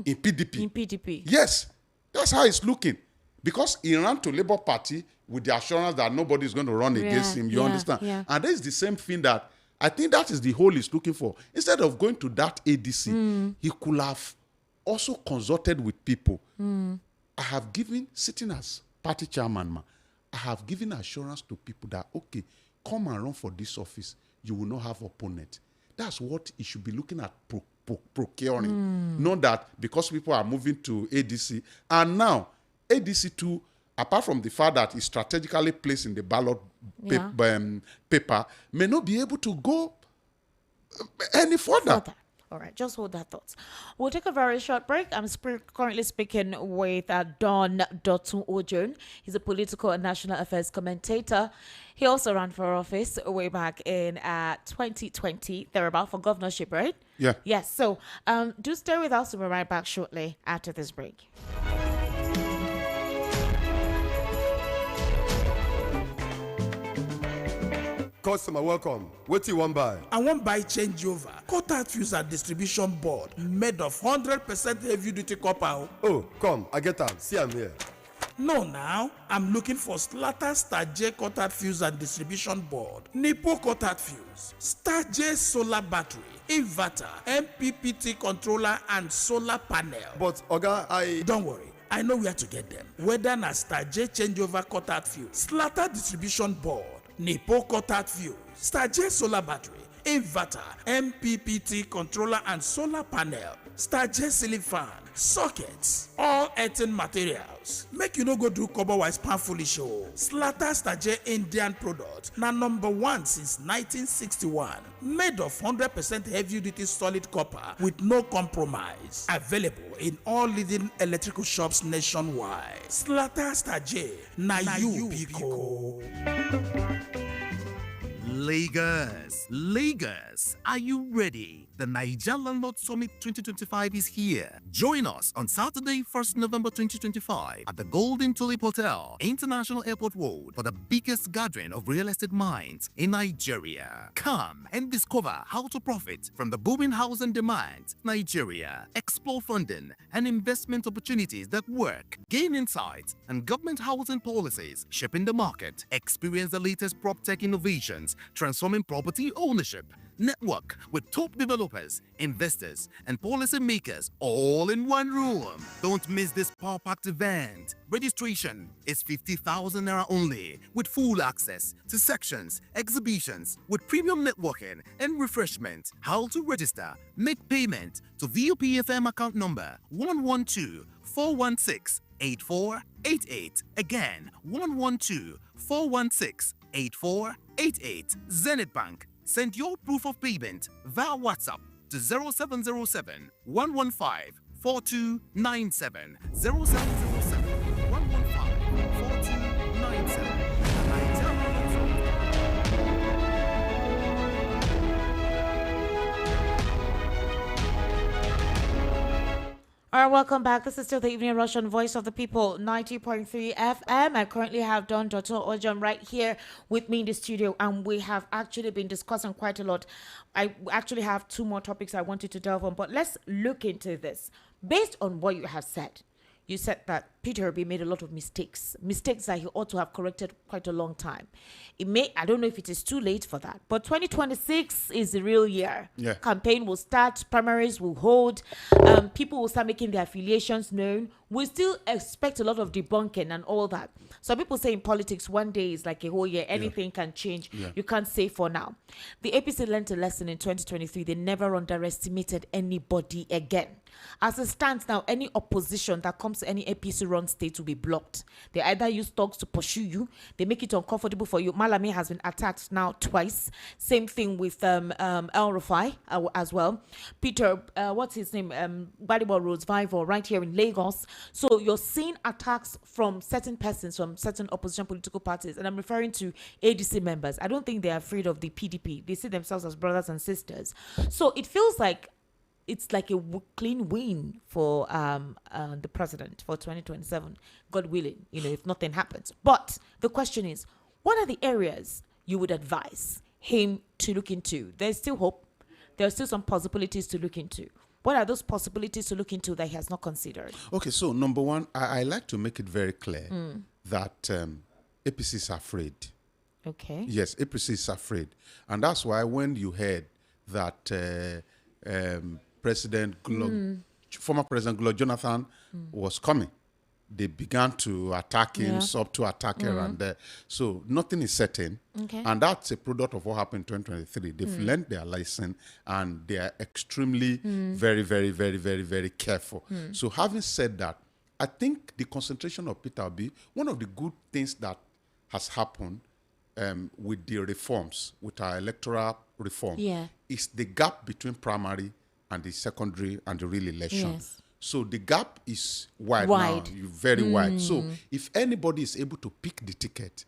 in PDP. In PDP. Yes, that's how it's looking. Because he ran to Labour Party with the assurance that nobody is going to run against him. You understand? Yeah. And that is the same thing that I think that is the hole he's looking for. Instead of going to that ADC, he could have also consulted with people. I have given, sitting as party chairman, I have given assurance to people that, okay, come and run for this office. You will not have opponent. That's what he should be looking at procuring. Not that because people are moving to ADC. And now, ADC too, apart from the fact that it's strategically placed in the ballot paper, may not be able to go any further. All right, just hold that thought. We'll take a very short break. I'm currently speaking with Don Dotun Ojon. He's a political and national affairs commentator. He also ran for office way back in 2020. They're about for governorship, right? Yeah. Yes. So do stay with us. We'll be right back shortly after this break. Customer, welcome. What do you want buy? I want buy changeover. Cutout fuse and distribution board made of 100% heavy duty copper. Oh, come, I get them. See, I'm here. No, now I'm looking for Slatter Star J cutout fuse and distribution board, Nipo cutout fuse, Star J solar battery, inverter, MPPT controller, and solar panel. But Oga, don't worry. I know where to get them. Whether na Star J changeover cutout fuse, Slatter distribution board, Nipo cutout fuse, Star J solar battery, inverter, MPPT controller and solar panel, Star J ceiling fan, sockets, all earthen materials. Make you no go do cover-wise pan foolish show. Slatter Star J Indian product na #1 since 1961. Made of 100% heavy-duty solid copper with no compromise. Available in all leading electrical shops nationwide. Slatter Star J, na you Pico. Lagos, are you ready? The Niger Landlord Summit 2025 is here. Join us on Saturday, 1st November 2025 at the Golden Tulip Hotel, International Airport Road for the biggest gathering of real estate minds in Nigeria. Come and discover how to profit from the booming housing demand. Nigeria, explore funding and investment opportunities that work. Gain insights on government housing policies shaping the market. Experience the latest prop tech innovations transforming property ownership. Network with top developers, investors, and policymakers all in one room. Don't miss this power-packed event. Registration is 50,000 naira only, with full access to sections, exhibitions, with premium networking and refreshment. How to register? Make payment to VOPFM account number 112-416-8488. Again, 112-416-8488. Zenith Bank. Send your proof of payment via WhatsApp to 0707 115 4297. 0707 115 4297. All right, welcome back. This is still the Evening Russian Voice of the People, 90.3 FM. I currently have Don Dr. Ojon right here with me in the studio, and we have actually been discussing quite a lot. I actually have two more topics I wanted to delve on, but let's look into this. Based on what you have said, you said that Peter Obi made a lot of mistakes that he ought to have corrected quite a long time. I don't know if it is too late for that, but 2026 is the real year. Yeah. Campaign will start, primaries will hold, people will start making their affiliations known. We still expect a lot of debunking and all that. Some people say in politics, one day is like a whole year. Anything can change. Yeah. You can't say for now. The APC learned a lesson in 2023. They never underestimated anybody again. As it stands now, any opposition that comes to any APC run state will be blocked. They either use thugs to pursue you, they make it uncomfortable for you. Malami has been attacked now twice. Same thing with El Rufai as well. Peter, what's his name? Badibo Roads Vival right here in Lagos. So you're seeing attacks from certain persons, from certain opposition political parties, and I'm referring to ADC members. I don't think they're afraid of the PDP. They see themselves as brothers and sisters. So it feels like it's like a clean win for the president for 2027, God willing, if nothing happens. But the question is, what are the areas you would advise him to look into? There's still hope. There are still some possibilities to look into. What are those possibilities to look into that he has not considered? Okay, so number one, I like to make it very clear that APC is afraid. Okay. Yes, APC is afraid. And that's why when you heard that former President Goodluck Jonathan was coming, they began to attack him, to attack her, and there. So nothing is certain. Okay. And that's a product of what happened in 2023. They've learned their lesson, and they are extremely very, very, very, very, very careful. So having said that, I think the concentration of Peter Obi, one of the good things that has happened with the reforms, with our electoral reform, is the gap between primary and the secondary and the real election. Yes. So the gap is wide now, very wide. So if anybody is able to pick the ticket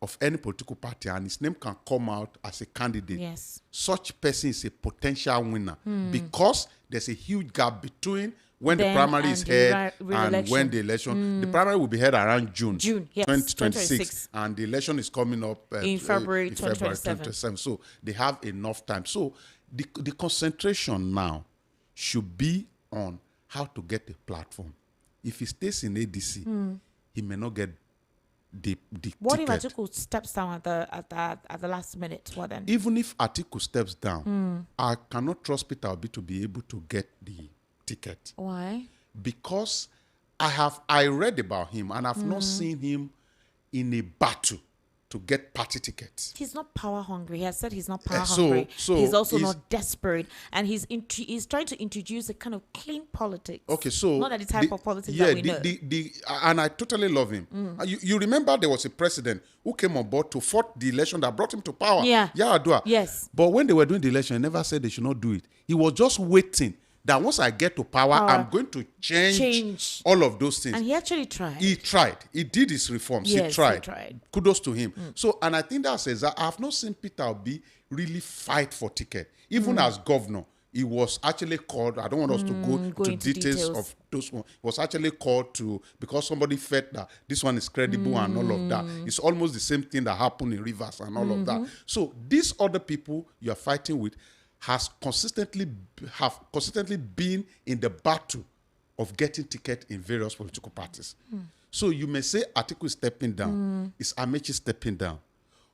of any political party and his name can come out as a candidate, such person is a potential winner because there's a huge gap between when the primary is held and when the election. The primary will be held around June 2026, and the election is coming up in February 2027. So they have enough time. So the concentration now should be on how to get a platform. If he stays in ADC, he may not get the what ticket. if Atiku steps down at the last minute? What then? Even if Atiku steps down, I cannot trust Peter Obi to be able to get the ticket. Why? Because I read about him and I've not seen him in a battle to get party tickets. He's not power hungry. He has said he's not power hungry. So he's also not desperate, and he's trying to introduce a kind of clean politics. Okay, so not the type of politics that we know. And I totally love him. You remember there was a president who came on board to fight the election that brought him to power. Yar'Adua. Yes. But when they were doing the election, he never said they should not do it. He was just waiting that once I get to power, I'm going to change all of those things. And he actually tried. He tried. He did his reforms. Yes, he tried. He tried. Kudos to him. So, and I think that says that I have not seen Peter Obi really fight for ticket. Even as governor, he was actually called, I don't want us to go to details of those ones. He was actually called to, because somebody felt that this one is credible and all of that. It's almost the same thing that happened in Rivers and all of that. So these other people you are fighting with have consistently been in the battle of getting ticket in various political parties. So you may say Atiku is stepping down, is Amechi stepping down.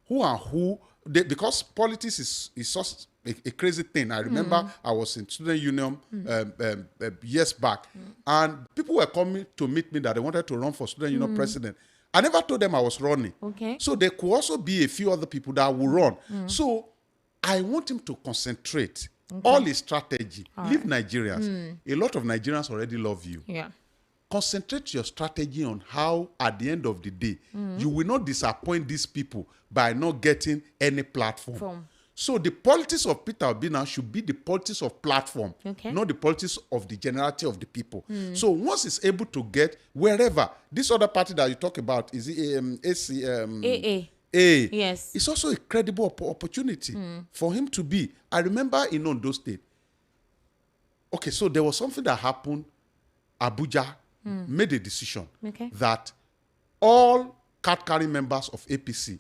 Who and who? Because politics is such a crazy thing. I remember I was in student union years back, and people were coming to meet me that they wanted to run for student union president. I never told them I was running. Okay. So there could also be a few other people that will run. So I want him to concentrate all his strategy. Leave Nigerians. A lot of Nigerians already love you. Yeah. Concentrate your strategy on how, at the end of the day, you will not disappoint these people by not getting any platform. So the politics of Peter Obi now should be the politics of platform, not the politics of the generality of the people. So once he's able to get wherever, this other party that you talk about, is it AA? Yes. It's also a credible opportunity for him to be. I remember in Ondo State. Okay, so there was something that happened. Abuja made a decision that all card-carrying members of APC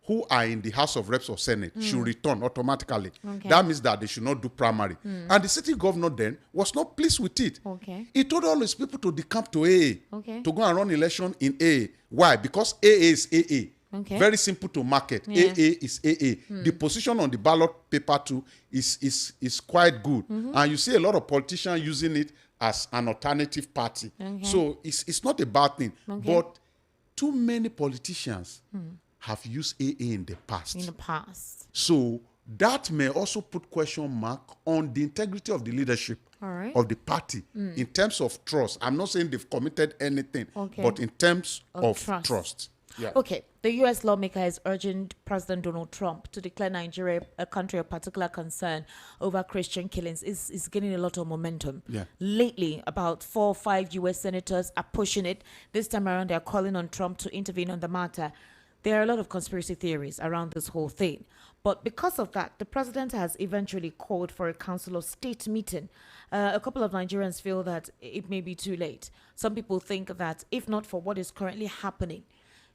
who are in the House of Reps or Senate should return automatically. That means that they should not do primary. And the city governor then was not pleased with it. He told all his people to decamp to AA, to go and run election in AA. Why? Because AA is AA. Very simple to market. AA is AA. The position on the ballot paper too is quite good. And you see a lot of politicians using it as an alternative party. So it's not a bad thing. But too many politicians have used AA in the past. So that may also put question mark on the integrity of the leadership of the party in terms of trust. I'm not saying they've committed anything, but in terms of trust. Yeah. Okay, the U.S. lawmaker is urging President Donald Trump to declare Nigeria a country of particular concern over Christian killings. Is gaining a lot of momentum. Lately, about 4 or 5 U.S. senators are pushing it. This time around, they're calling on Trump to intervene on the matter. There are a lot of conspiracy theories around this whole thing. But because of that, the president has eventually called for a Council of State meeting. A couple of Nigerians feel that it may be too late. Some people think that if not for what is currently happening,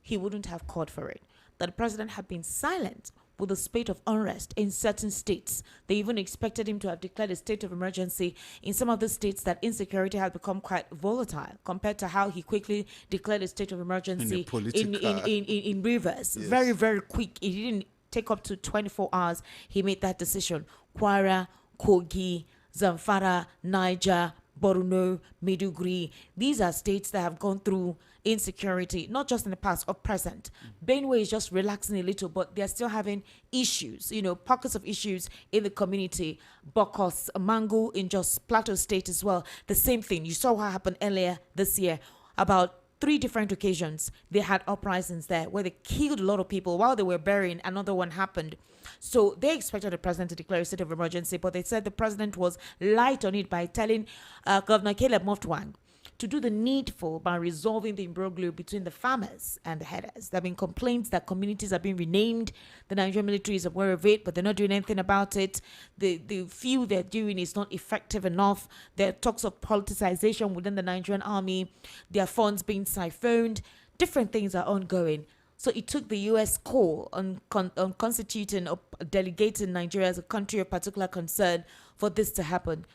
he wouldn't have called for it. That the president had been silent with a spate of unrest in certain states. They even expected him to have declared a state of emergency in some of the states that insecurity had become quite volatile compared to how he quickly declared a state of emergency in Rivers. Yes. Very, very quick. It didn't take up to 24 hours. He made that decision. Kwara, Kogi, Zamfara, Niger, Borno, Maiduguri. These are states that have gone through insecurity, not just in the past or present. Benue is just relaxing a little, but they're still having issues, pockets of issues in the community. Bokos, Mangu in just Plateau State as well. The same thing. You saw what happened earlier this year. About 3 different occasions, they had uprisings there where they killed a lot of people while they were burying. Another one happened. So they expected the president to declare a state of emergency, but they said the president was light on it by telling Governor Caleb Moftwang to do the needful by resolving the imbroglio between the farmers and the headers. There have been complaints that communities are being renamed. The Nigerian military is aware of it, but they're not doing anything about it. The few they're doing is not effective enough. There are talks of politicization within the Nigerian army. Their funds being siphoned. Different things are ongoing. So it took the U.S. call on constituting or delegating Nigeria as a country of particular concern for this to happen.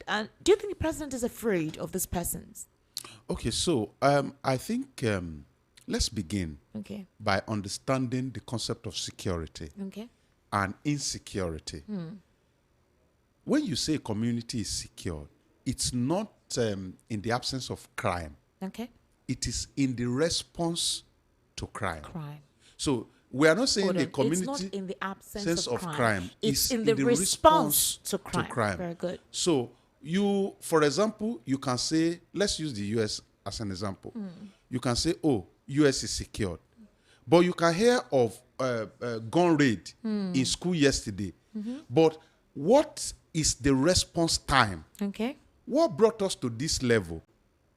And do you think the president is afraid of these persons? Okay, so I think let's begin by understanding the concept of security and insecurity. When you say a community is secure, it's not in the absence of crime. It is in the response to crime. So we are not saying the community it's not in the absence of crime. It's in the response to crime. Very good. So you, for example, you can say, let's use the U.S. as an example. You can say, oh, U.S. is secured. But you can hear of gun raid in school yesterday. But what is the response time? What brought us to this level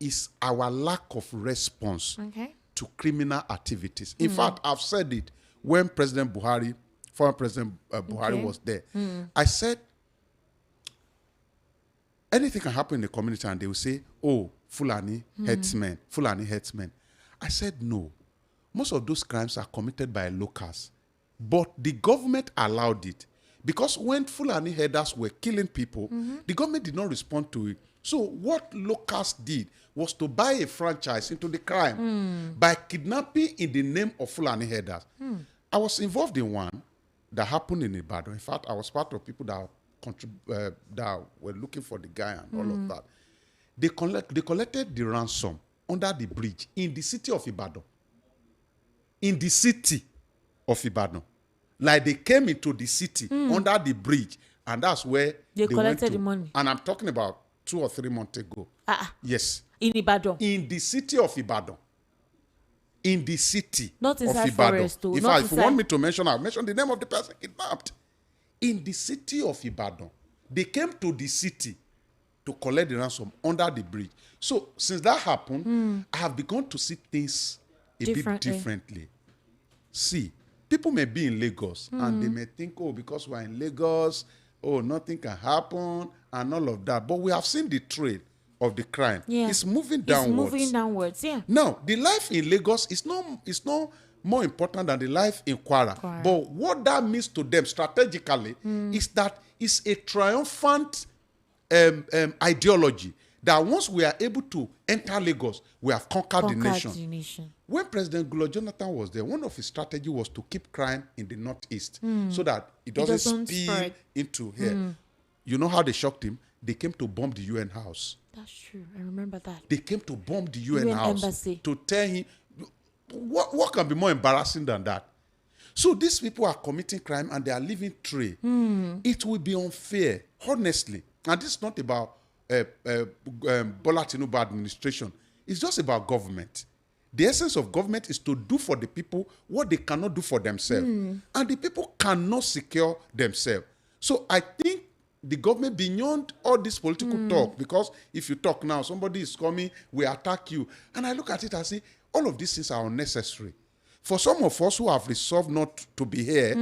is our lack of response to criminal activities. In fact, I've said it when former President Buhari was there. I said, anything can happen in the community and they will say, oh, Fulani headsmen, Fulani headsmen. I said, no. Most of those crimes are committed by locals. But the government allowed it. Because when Fulani headers were killing people, the government did not respond to it. So what locals did was to buy a franchise into the crime by kidnapping in the name of Fulani headers. I was involved in one that happened in Ibadan. In fact, I was part of people that were looking for the guy and all of that. They collected the ransom under the bridge in the city of Ibadan. In the city of Ibadan. Like they came into the city under the bridge, and that's where they collected the money. And I'm talking about 2 or 3 months ago. Yes. In Ibadan. In the city of Ibadan. In the city not inside of Ibadan. Forest, too. In fact, if you want me to mention, I'll mention the name of the person kidnapped. In the city of Ibadan. They came to the city to collect the ransom under the bridge. So since that happened, I have begun to see things a bit differently. See, people may be in Lagos and they may think, oh, because we're in Lagos, oh, nothing can happen and all of that. But we have seen the trade of the crime. It's moving downwards. Now, the life in Lagos is not more important than the life in Kwara. But what that means to them strategically is that it's a triumphant ideology that once we are able to enter Lagos, we have conquered the nation. When President Goodluck Jonathan was there, one of his strategies was to keep crime in the northeast so that it doesn't spill into here. You know how they shocked him? They came to bomb the UN house. That's true. I remember that. They came to bomb the UN house embassy. To tell him, what can be more embarrassing than that? So these people are committing crime and they are living free. It will be unfair, honestly. And this is not about Bola Tinubu administration. It's just about government. The essence of government is to do for the people what they cannot do for themselves. And the people cannot secure themselves. So I think the government, beyond all this political talk, because if you talk now, somebody is coming, we attack you. And I look at it and say, all of these things are unnecessary. For some of us who have resolved not to be here,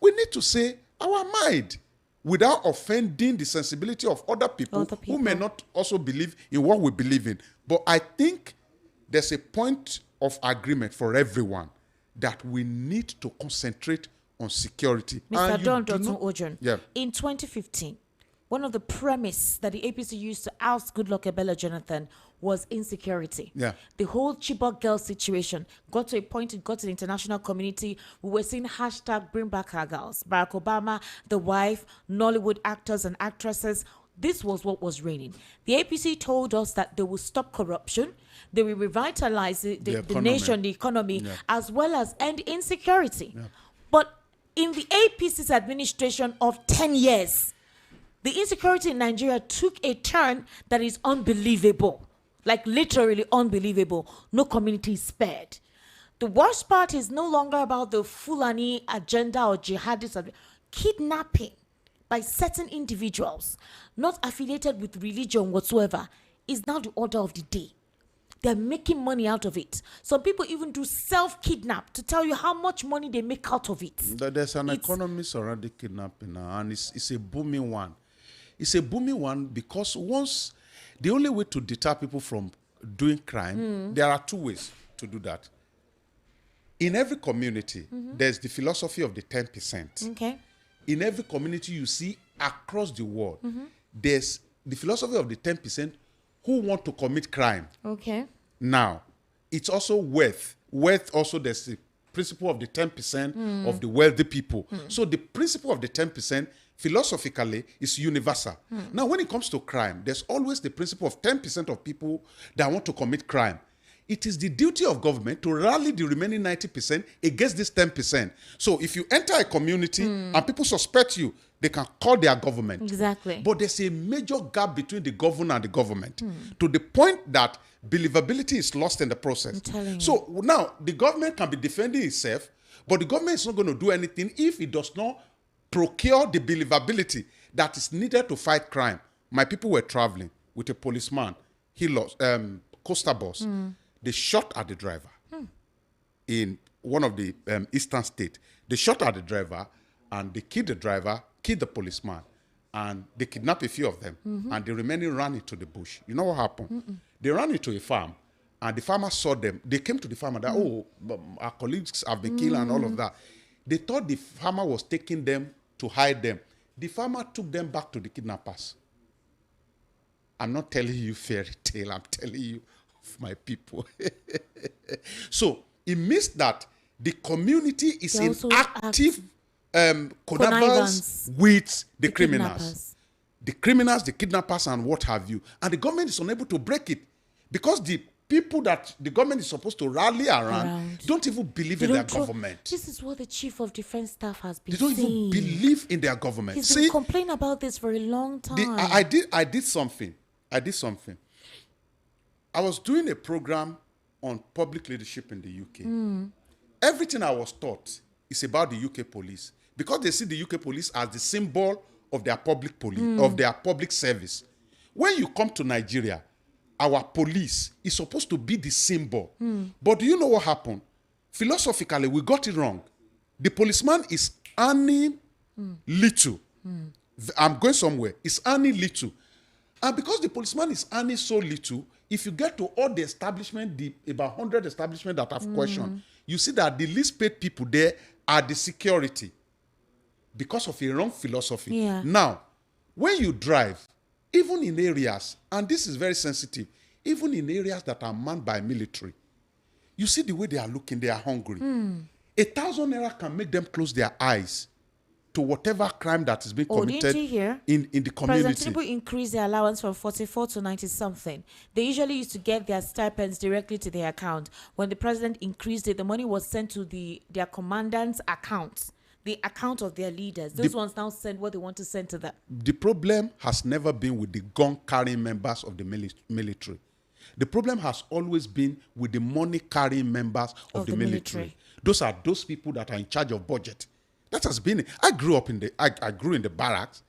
we need to say our mind without offending the sensibility of other people who may not also believe in what we believe in. But I think there's a point of agreement for everyone that we need to concentrate on security. Mr. Don Dotun Ojon, yeah. in 2015, one of the premise that the APC used to oust Goodluck Ebele Jonathan was insecurity. Yeah. The whole Chibok girl situation got to a point, it got to the international community. We were seeing hashtag bring back our girls. Barack Obama, the wife, Nollywood actors and actresses. This was what was reigning. The APC told us that they will stop corruption, they will revitalize the nation, the economy, as well as end insecurity. Yeah. But in the APC's administration of 10 years, the insecurity in Nigeria took a turn that is unbelievable. Like literally unbelievable. No community is spared. The worst part is no longer about the Fulani agenda or jihadist kidnapping by certain individuals not affiliated with religion whatsoever is now the order of the day. They're making money out of it. Some people even do self-kidnap to tell you how much money they make out of it. There's an economy surrounding kidnapping now, and it's a booming one. It's a booming one because the only way to deter people from doing crime, there are two ways to do that. In every community, there's the philosophy of the 10%. Okay. In every community you see across the world, there's the philosophy of the 10% who want to commit crime. Okay. Now, it's also wealth. Wealth also, there's the principle of the 10% of the wealthy people. So the principle of the 10% philosophically is universal. Now, when it comes to crime, there's always the principle of 10% of people that want to commit crime. It is the duty of government to rally the remaining 90% against this 10%. So if you enter a community and people suspect you, they can call their government. Exactly. But there's a major gap between the governor and the government to the point that believability is lost in the process. I'm telling you. So now the government can be defending itself, but the government is not going to do anything if it does not procure the believability that is needed to fight crime. My people were traveling with a policeman. He lost Costa bus. They shot at the driver in one of the eastern states. They shot at the driver and they killed the driver, killed the policeman, and they kidnapped a few of them, and the remaining ran into the bush. You know what happened? They ran into a farm, and the farmer saw them. They came to the farmer that, our colleagues have been killed and all of that. They thought the farmer was taking them to hide them. The farmer took them back to the kidnappers. I'm not telling you fairy tale, I'm telling you of my people. So it means that the community is in active connivance with the criminals. The criminals, the kidnappers, and what have you. And the government is unable to break it because the people that the government is supposed to rally around don't even believe in their government. This is what the chief of defense staff has been saying. They don't even believe in their government. He's been complaining about this for a long time. I did something. I was doing a program on public leadership in the UK. Everything I was taught is about the UK police because they see the UK police as the symbol of their public police, of their public service. When you come to Nigeria, our police is supposed to be the symbol. But do you know what happened? Philosophically, we got it wrong. The policeman is earning little. I'm going somewhere. It's earning little. And because the policeman is earning so little, if you get to all the establishment, about 100 establishments that I've questioned, you see that the least paid people there are the security because of a wrong philosophy. Yeah. Now, when you drive, even in areas, and this is very sensitive, even in areas that are manned by military, you see the way they are looking, they are hungry. 1,000 naira can make them close their eyes to whatever crime that is being committed didn't you hear? In the community. President Tinubu increased their allowance from 44 to 90 something. They usually used to get their stipends directly to their account. When the president increased it, the money was sent to their commandants' accounts, the account of their leaders. Those ones now send what they want to send to them. The problem has never been with the gun-carrying members of the military. The problem has always been with the money-carrying members of the military. Those are those people that are in charge of budget. That has been it. I grew in the barracks.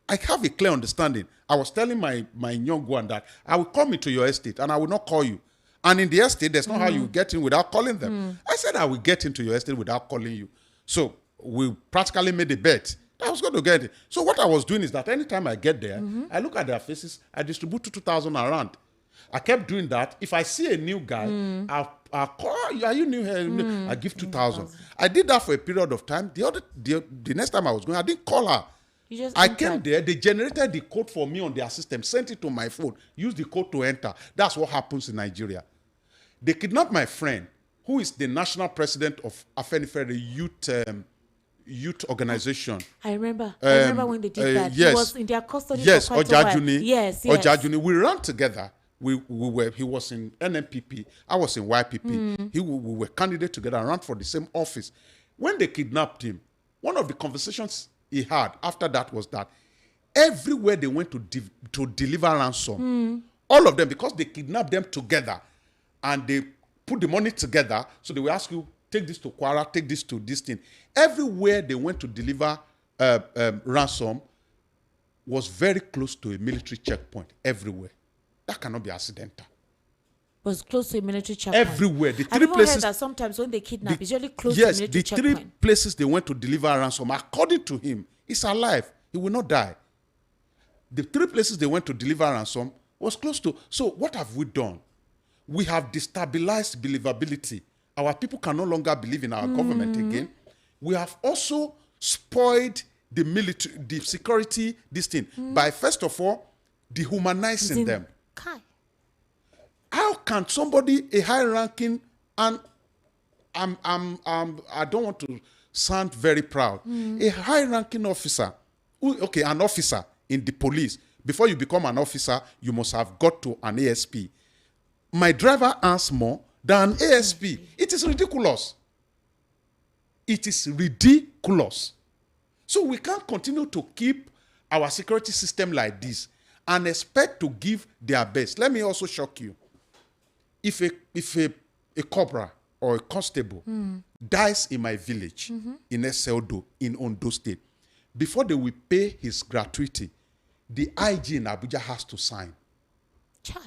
I have a clear understanding. I was telling my young one that I will come into your estate and I will not call you. And in the estate, there's not how you get in without calling them. I said I will get into your estate without calling you. So we practically made a bet. I was going to get it. So what I was doing is that anytime I get there, I look at their faces, I distribute 2,000 around. I kept doing that. If I see a new guy, I'll call, are you new here? I give 2,000. I did that for a period of time. The next time I was going, I didn't call her. I came there, they generated the code for me on their system, sent it to my phone, used the code to enter. That's what happens in Nigeria. They kidnapped my friend, who is the national president of Afenifere youth organization. I remember when they did that. Yes. He was in their custody yes, for quite a while. Yes. Ojajuni. We ran together. He was in NMPP. I was in YPP. We were candidates together and ran for the same office. When they kidnapped him, one of the conversations he had after that was that everywhere they went to deliver ransom, all of them, because they kidnapped them together and they put the money together, so they will ask you, take this to Kwara, take this to this thing. Everywhere they went to deliver ransom was very close to a military checkpoint. Everywhere. That cannot be accidental. Was close to a military checkpoint. Everywhere. The I've three places. Heard that sometimes when they kidnap, it's usually close to a military checkpoint. Yes, the 3 places they went to deliver ransom, according to him, he's alive. He will not die. The 3 places they went to deliver ransom was close to. So what have we done? We have destabilized believability. Our people can no longer believe in our government again. We have also spoiled the military, the security, this thing, by first of all, dehumanizing them. How can somebody, a high-ranking, and I don't want to sound very proud, a high-ranking officer, an officer in the police, before you become an officer, you must have got to an ASP. My driver earns more than ASP. It is ridiculous. It is ridiculous. So we can't continue to keep our security system like this and expect to give their best. Let me also shock you. If a corporal or a constable dies in my village, in Eseldo, in Ondo State, before they will pay his gratuity, the IG in Abuja has to sign. Chai.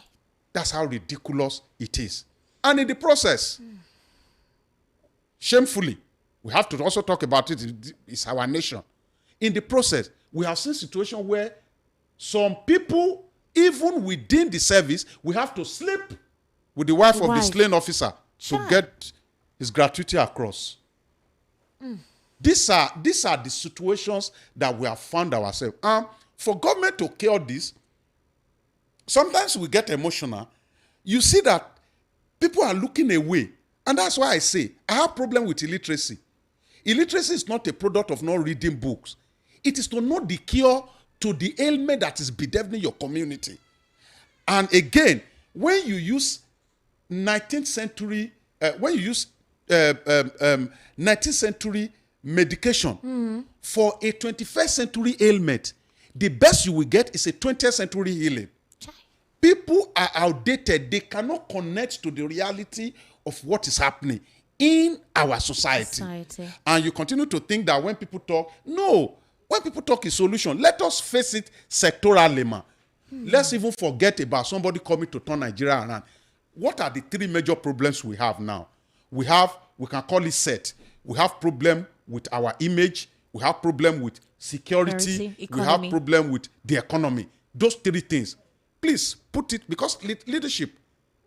That's how ridiculous it is. And in the process, shamefully, we have to also talk about it. It's our nation. In the process, we have seen situations where some people, even within the service, we have to sleep with the wife of the slain officer to get his gratuity across. These are the situations that we have found ourselves. For government to cure this, sometimes we get emotional. You see that people are looking away. And that's why I say, I have a problem with illiteracy. Illiteracy is not a product of not reading books. It is to know the cure to the ailment that is bedeviling your community. And again, when you use 19th century, 19th century medication for a 21st century ailment, the best you will get is a 20th century healing. People are outdated. They cannot connect to the reality of what is happening in our society. And you continue to think that when people talk, no, when people talk is solution. Let us face it sectorally, man. Let's even forget about somebody coming to turn Nigeria around. What are the 3 major problems we have now? We can call it set. We have problem with our image. We have problem with security. We have problem with the economy. Those 3 things. Please put it, because leadership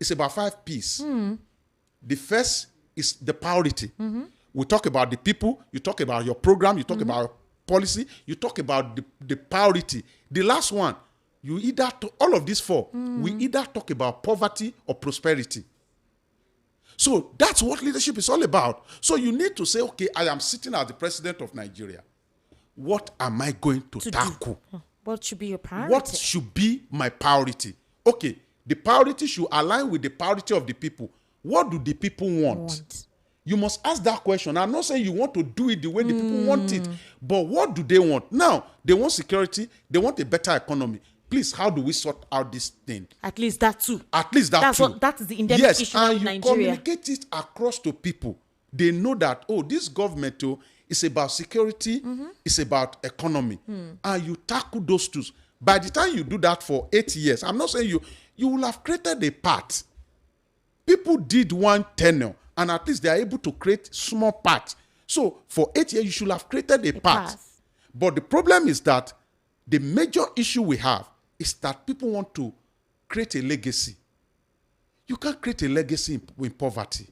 is about 5 P's. The first is the priority. We talk about the people, you talk about your program, you talk about policy, you talk about the priority. The last one, you either all of these 4, we either talk about poverty or prosperity. So that's what leadership is all about. So you need to say, okay, I am sitting as the president of Nigeria. What am I going to tackle? What should be your priority? What should be my priority? Okay, the priority should align with the priority of the people. What do the people want? You must ask that question. I'm not saying you want to do it the way the people want it, but what do they want? Now, they want security. They want a better economy. Please, how do we sort out this thing? At least that too. At least that too. That is the endemic issue in Nigeria. Yes, and you communicate it across to people. They know that, this government is about security, it's about economy. And you tackle those two. By the time you do that for 8 years, I'm not saying you will have created a part. People did one tenure, and at least they are able to create small parts. So for 8 years, you should have created a part. But the problem is that the major issue we have is that people want to create a legacy. You can't create a legacy in poverty.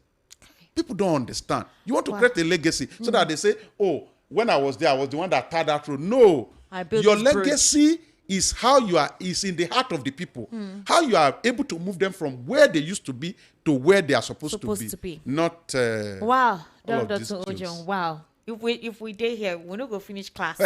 People don't understand. You want to create a legacy so that they say, oh, when I was there, I was the one that tied that road. No. Your legacy is how you are, is in the heart of the people. How you are able to move them from where they used to be to where they are supposed to be. Not wow. all of these Wow. If we did here, we're not going to finish class.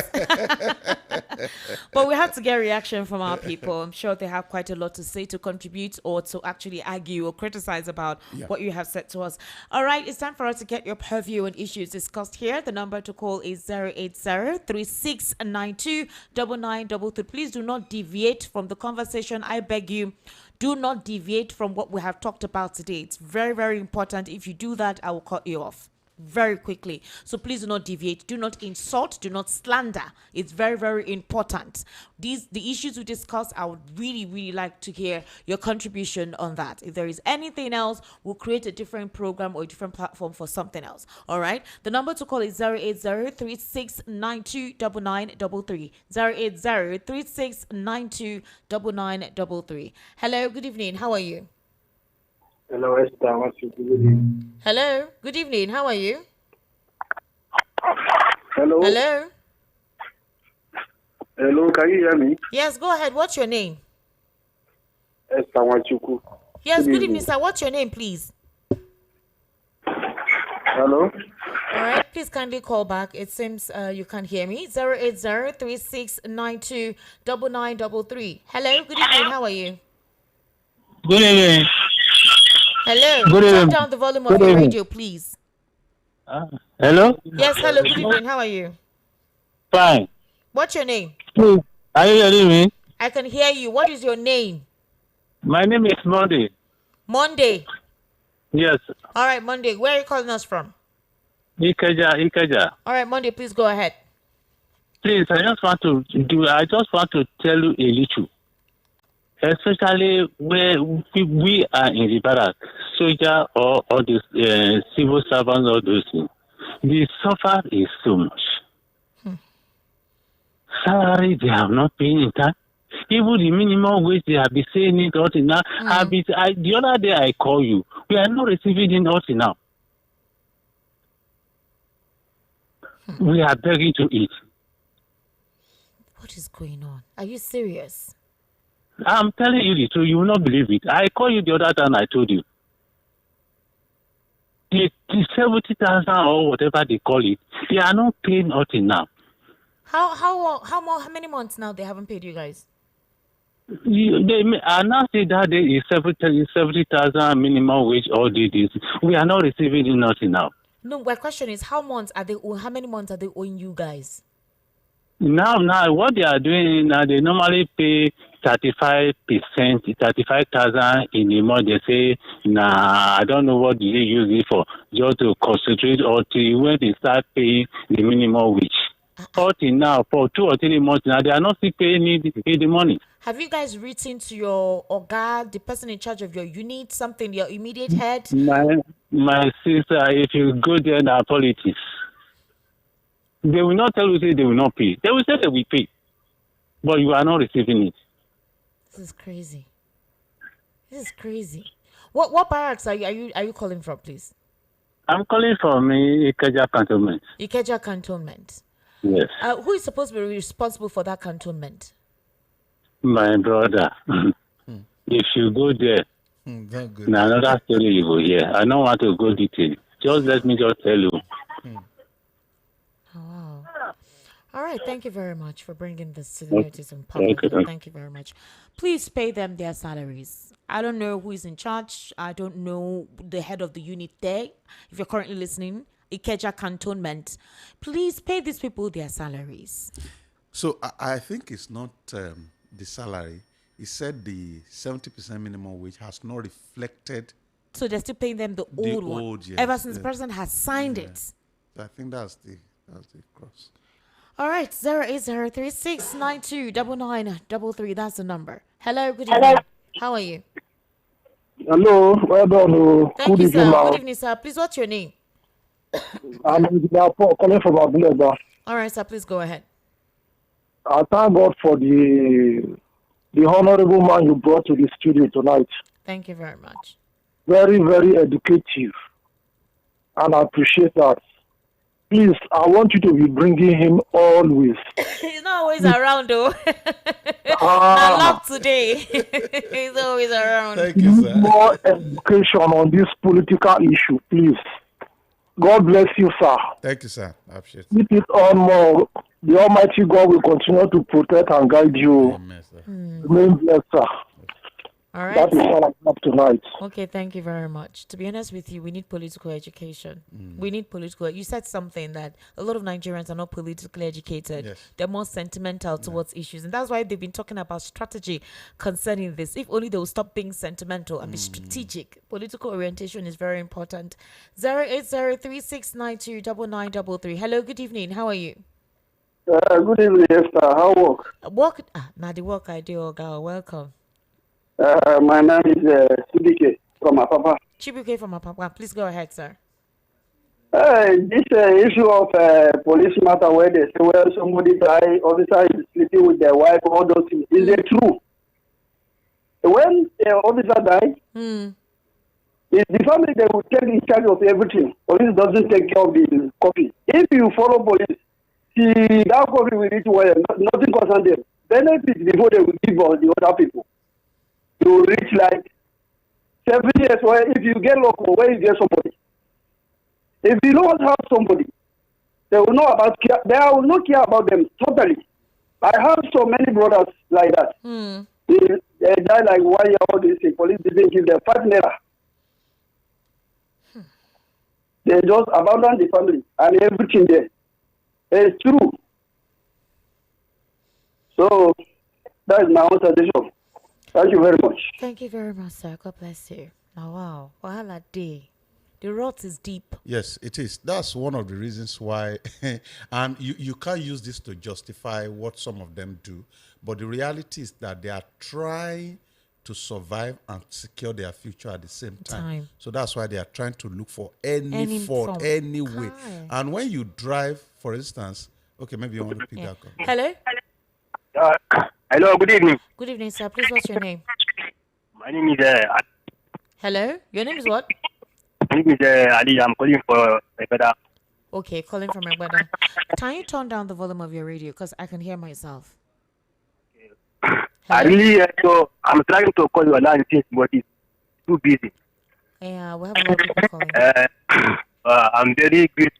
But we have to get reaction from our people. I'm sure they have quite a lot to say, to contribute, or to actually argue or criticize about what you have said to us. All right, it's time for us to get your purview on issues discussed here. The number to call is 080-3692-9933. Please do not deviate from the conversation. I beg you. Do not deviate from what we have talked about today. It's very, very important. If you do that, I will cut you off very quickly. So please do not deviate. Do not insult. Do not slander. It's very, very important. The issues we discussed, I would really, really like to hear your contribution on that. If there is anything else, we'll create a different program or a different platform for something else. All right. The number to call is 080-3692-9933. 080-3692-9933. Hello. Good evening. How are you? Hello, Esther. What's your good evening? Hello. Good evening. How are you? Hello. Hello. Hello. Can you hear me? Yes. Go ahead. What's your name? Esther Wachuku. Yes. Good evening, sir. What's your name, please? Hello. All right. Please kindly call back. It seems you can't hear me. 080-3692-9933. Hello. Good evening. How are you? Good evening. Hello. Good evening. Turn down the volume of your radio, please. Hello. Yes. Hello. Good evening. How are you? Fine. What's your name? Are you hearing me? I can hear you. What is your name? My name is Monday. Monday. Yes. All right, Monday. Where are you calling us from? Ikeja. All right, Monday. Please go ahead. Please, I just want to tell you a little. Especially where we are in the barrack, soldier or the civil servants or those things, the suffer is so much. Salary they have not been in time. Even the minimum wage they have been saying it until now. The other day I call you, we are not receiving it until now. We are begging to eat. What is going on? Are you serious? I'm telling you the truth, you will not believe it. I called you the other time, I told you. The 70,000 or whatever they call it, they are not paying until now. How many months now they haven't paid you guys? They are now saying that there is 70,000 minimum wage all this. We are not receiving it until now. No, my question is how many months are they owing you guys? Now, what they are doing now, they normally pay 35%, 35,000 in a month. They say, I don't know what they use it for, just to concentrate until when they start paying the minimum wage. Until now, for 2 or 3 months now, they are not still paying the money. Have you guys written to your Oga, the person in charge of your unit, something, your immediate head? My sister, if you go there in our politics, they will not tell you say they will not pay. They will say they will pay, but you are not receiving it. This is crazy. What barracks are you calling from, please? I'm calling from Ikeja Cantonment. Ikeja Cantonment. Yes. Who is supposed to be responsible for that cantonment? My brother. If you go there, now another story you go here. I don't want to go detail. Just let me just tell you. Oh, wow. All right. Thank you very much for bringing this to the notice in public. Thank you very much. Please pay them their salaries. I don't know who is in charge. I don't know the head of the unit there. If you're currently listening, Ikeja Cantonment, please pay these people their salaries. So I think it's not the salary. He said the 70% minimum wage has not reflected. So they're still paying them the old one. Yes, ever since the president has signed it. So I think that's the cross. All right, 08036929933. That's the number. Hello, good evening. How are you? Hello, well done. Thank you, sir. Good evening, sir. Please, what's your name? I'm calling from Abuja. All right, sir. Please go ahead. I thank God for the honorable man you brought to the studio tonight. Thank you very much. Very, very educative. And I appreciate that. Please, I want you to be bringing him always. He's not always around, though. I love today. He's always around. Thank you, sir. More education on this political issue, please. God bless you, sir. Thank you, sir. I appreciate it. Keep it on more. The Almighty God will continue to protect and guide you. Amen, sir. Remain blessed, sir. All right. That is all I have tonight. Okay, thank you very much. To be honest with you, we need political education. We need political. You said something that a lot of Nigerians are not politically educated. Yes. They're more sentimental towards issues, and that's why they've been talking about strategy concerning this. If only they will stop being sentimental and be strategic. Political orientation is very important. 08036929933. Hello, good evening. How are you? Good evening, Esther. How work? Work. Now the work I do, girl. Welcome. My name is Chibuke from Apapa. Chibuke from Apapa. Please go ahead, sir. This issue of police matter where they say, well, somebody die, officer is sleeping with their wife, all those things. Is it true? When the officer dies, it's the family that will take in charge of everything. Police doesn't take care of the copy. If you follow police, that copy will reach where nothing concerns them. Benefits before they will give all the other people. You will reach like 7 years where if you get local, where you get somebody. If you don't have somebody, they will know about care. They will not care about them totally. I have so many brothers like that. They die like 1 year old. The police didn't give them 5 naira. They just abandon the family and everything there. It's true. So that is my own suggestion. Thank you very much. Thank you very much, sir. God bless you. Now, wow. Wahala day. The rot is deep. Yes, it is. That's one of the reasons why, and you can't use this to justify what some of them do, but the reality is that they are trying to survive and secure their future at the same time. So that's why they are trying to look for any fault, any way. And when you drive, for instance, okay, maybe you want to pick that up. Hello? Hello, good evening. Good evening, sir. Please, what's your name? My name is Hello? Your name is what? My name is Ali. I'm calling for Ebeda. Okay, calling from Ebeda. Can you turn down the volume of your radio? Because I can hear myself. I really, I'm trying to call your line, but it's too busy. Yeah, we have a lot of people calling. I'm very good,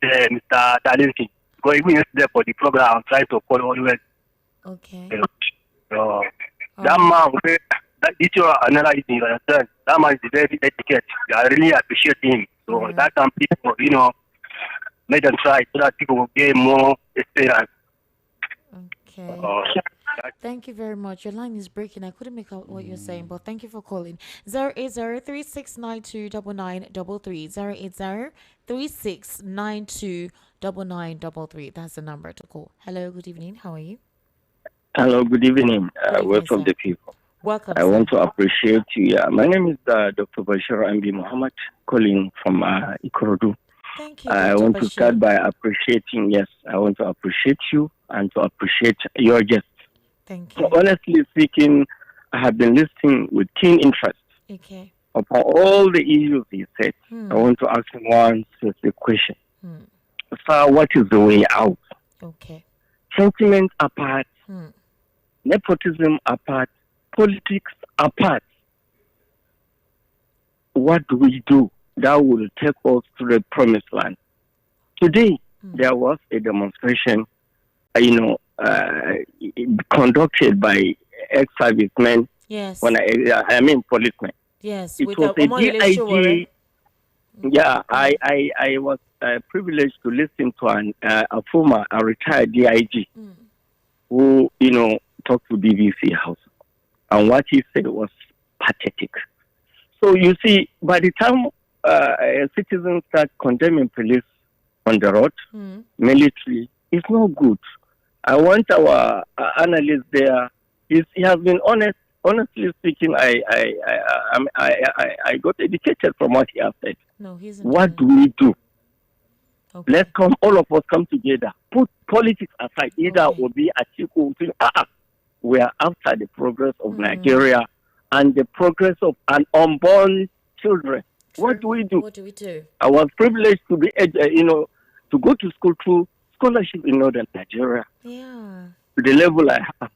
Mr. Talenty. Because even yesterday for the program, I'm trying to call always. Okay. That man, that teacher analyzing, you understand? That man is very dedicated. I really appreciate him. So that can people, make them try so that people will get more experience. Okay. Thank you very much. Your line is breaking. I couldn't make out what you're saying, but thank you for calling. 08036929933. 08036929933. That's the number to call. Hello, good evening. How are you? Hello, good evening. Welcome the people. Welcome. I want to appreciate you. Yeah, my name is Dr. Bashir Ambi Muhammad, calling from Ikorodu. Thank you. I want to start by appreciating. Yes, I want to appreciate you and to appreciate your guest. Thank you. So honestly speaking, I have been listening with keen interest. Okay. Upon all the issues he said. I want to ask him one specific question. Sir, what is the way out? Okay. Sentiment apart, nepotism apart, politics apart. What do we do that will take us to the promised land? Today, there was a demonstration, conducted by ex-servicemen. Yes. When I mean policemen. Yes. It with was a DIG. Yeah, I was privileged to listen to a former, a retired DIG who, talked to BBC House. And what he said was pathetic. So you see, by the time citizens start condemning police on the road, military, it's not good. I want our analyst there. He has been honest. Honestly speaking, I got educated from what he has said. No, he's what do we do? Okay. Let's come, all of us come together. Put politics aside. Either Obi, Atiku, we are after the progress of Nigeria and the progress of an unborn children. True. What do we do? What do we do? I was privileged to be, to go to school through scholarship in Northern Nigeria. Yeah. To the level I have.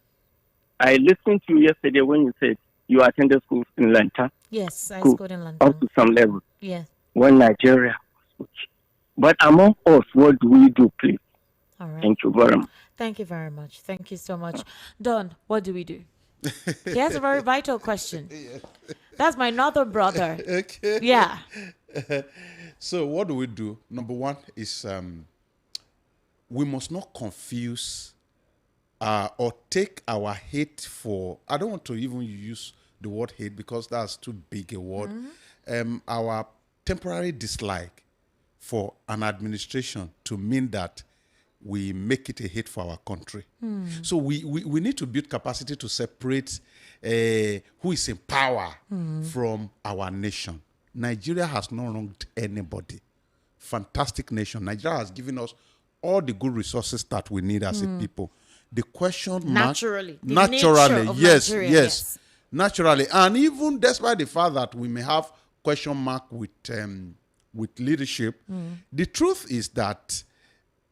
I listened to you yesterday when you said you attended schools in London. Yes, I schooled in London. Up to some level. Yes. When Nigeria was weak. But among us, what do we do, please? All right. Thank you very much. Thank you very much. Thank you so much. Don, what do we do? He has a very vital question. That's my northern brother. Okay. Yeah. So what do we do? Number one is we must not confuse or take our hate for, I don't want to even use the word hate because that's too big a word. Our temporary dislike for an administration to mean that we make it a hate for our country. So we need to build capacity to separate who is in power from our nation. Nigeria has not wronged anybody. Fantastic nation. Nigeria has given us all the good resources that we need as a people. The question naturally, yes, naturally, and even despite the fact that we may have question mark with leadership, the truth is that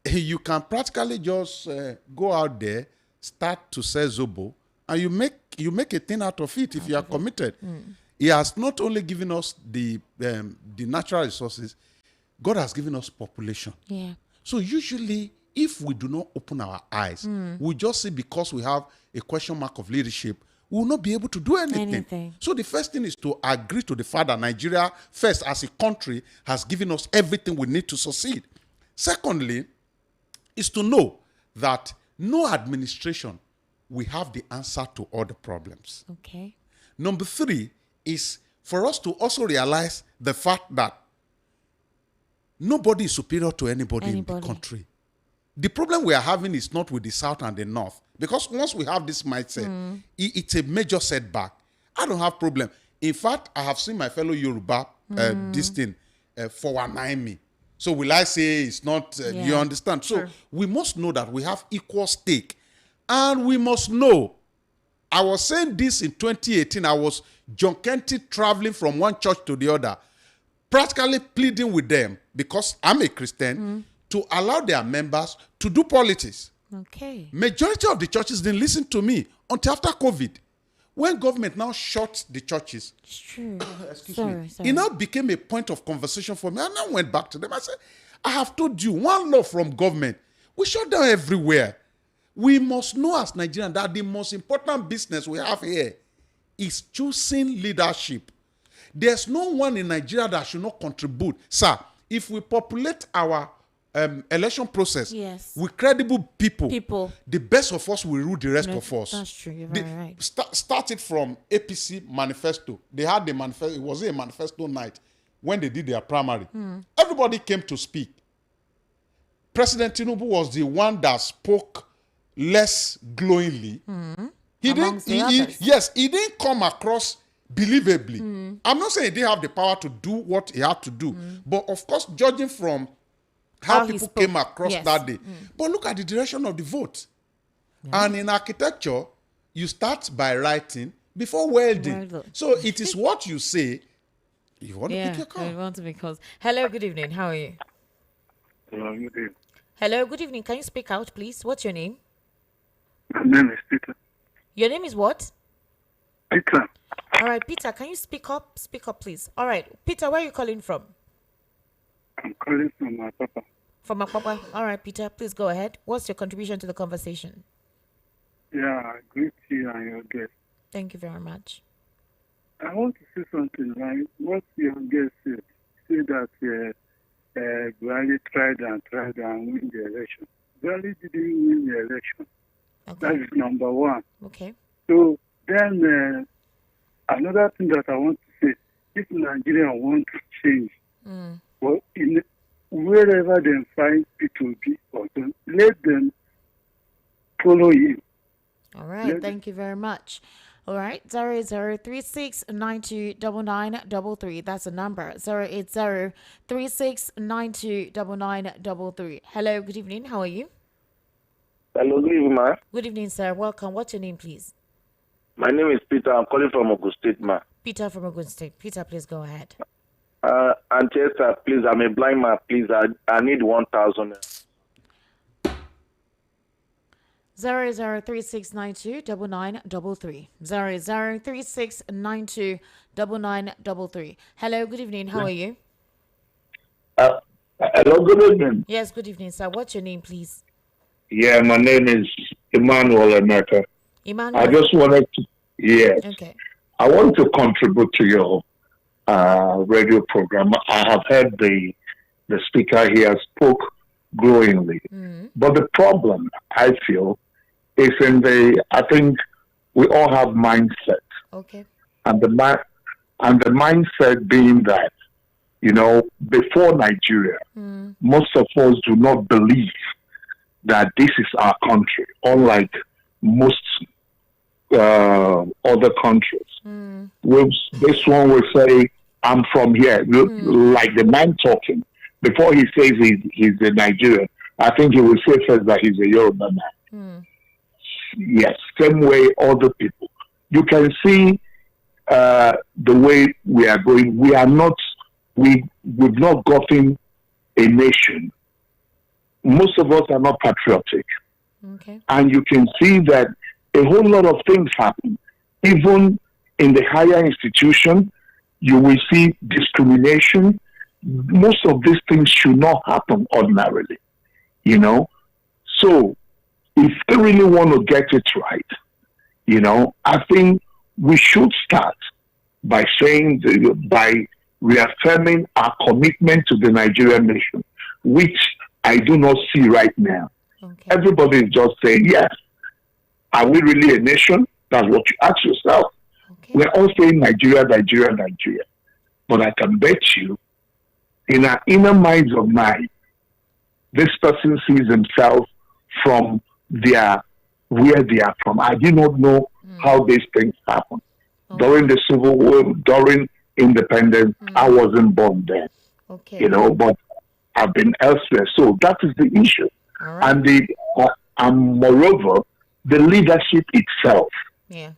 you can practically just go out there, start to sell Zobo, and you make a thing out of it if you are committed. He has not only given us the natural resources, God has given us population. Yeah. So usually, if we do not open our eyes, we just see because we have a question mark of leadership, we will not be able to do anything. So the first thing is to agree to the fact that Nigeria, first as a country, has given us everything we need to succeed. Secondly, is to know that no administration will have the answer to all the problems. Okay. Number three is for us to also realize the fact that nobody is superior to anybody in the country. The problem we are having is not with the South and the North. Because once we have this mindset, it's a major setback. I don't have problem. In fact, I have seen my fellow Yoruba this thing for me. So will I say it's not, you understand? So we must know that we have equal stake. And we must know, I was saying this in 2018, I was John Kenty traveling from one church to the other, practically pleading with them, because I'm a Christian, to allow their members to do politics. Okay. Majority of the churches didn't listen to me until after COVID. When government now shut the churches, it's true. Sorry. It now became a point of conversation for me. And I went back to them. I said, I have told you, one law from government. We shut down everywhere. We must know as Nigerians that the most important business we have here is choosing leadership. There's no one in Nigeria that should not contribute. Sir, if we populate our election process with credible people, the best of us will rule the rest of us. That's true. You're very right. Started from APC manifesto. They had the manifesto. It was a manifesto night when they did their primary. Everybody came to speak. President Tinubu was the one that spoke less glowingly. He didn't come across believably. I'm not saying he didn't have the power to do what he had to do, but of course, judging from how people came across that day. But look at the direction of the vote. And in architecture, you start by writing before welding. So it is what you say. You want to pick your call. You want to make calls. Hello, good evening. How are you? Hello, good evening. Hello, good evening. Can you speak out, please? What's your name? My name is Peter. Your name is what? Peter. All right, Peter, can you speak up? Speak up, please. All right, Peter, where are you calling from? I'm calling from my papa. From my papa. All right, Peter, please go ahead. What's your contribution to the conversation? Yeah, I greet you and your guest. Thank you very much. I want to say something like what your guest said. Say that Buhari tried and win the election. Buhari didn't win the election. Okay. That is number one. Okay. So then another thing that I want to say, if Nigeria want to change, well, wherever they find P2B, let them follow him. All right, thank you very much. All right, 0036929933. That's the number. 08036929933. Hello, good evening. How are you? Hello, good evening, ma. Good evening, sir. Welcome. What's your name, please? My name is Peter. I'm calling from Ogun State, ma. Peter from Ogun State. Peter, please go ahead. Auntie, please, I'm a blind man. Please, I need 1,000. 0036929933. 0036929933. Hello, good evening. How are you? Hello, good evening. Yes, good evening, sir. What's your name, please? Yeah, my name is Emmanuel America. Emmanuel. I just wanted to, yes. Okay. I want to contribute to your radio program. I have heard the speaker here spoke glowingly. But the problem, I feel, is I think we all have mindset. Okay. And the mindset being that, before Nigeria, most of us do not believe that this is our country, unlike most other countries. This one will say, I'm from here. Like the man talking, before he says he's a Nigerian, I think he will say first that he's a Yoruba man. Yes, same way other people. You can see the way we are going. We've not gotten a nation. Most of us are not patriotic. Okay. And you can see that a whole lot of things happen. Even in the higher institution, you will see discrimination. Most of these things should not happen ordinarily, So, if they really want to get it right, I think we should start by reaffirming our commitment to the Nigerian nation, which I do not see right now. Okay. Everybody is just saying, yes, are we really a nation? That's what you ask yourself. Okay. We're all saying Nigeria, Nigeria, Nigeria. But I can bet you, in our inner minds of mind, this person sees himself from where they are from. I do not know how these things happen. During the Civil War, during independence, I wasn't born then. Okay. But I've been elsewhere. So that is the issue. Right. And moreover, the leadership itself. Yeah.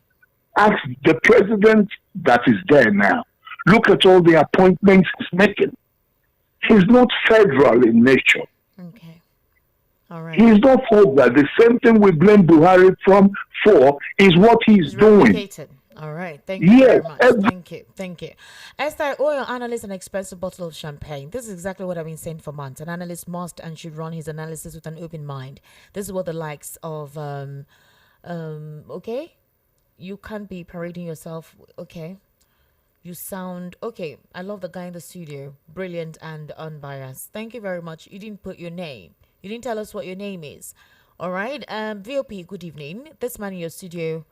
Ask the president that is there now. Look at all the appointments he's making. He's not federal in nature. Okay. All right. He's not federal. The same thing we blame Buhari for is what he's doing. Replicated. All right. Thank you very much. Thank you. Esther, oil analyst, an expensive bottle of champagne. This is exactly what I've been saying for months. An analyst must and should run his analysis with an open mind. This is what the likes of, okay? You can't be parading yourself, okay? You sound, okay, I love the guy in the studio. Brilliant and unbiased. Thank you very much. You didn't put your name. You didn't tell us what your name is. All right. VOP, good evening. This man in your studio.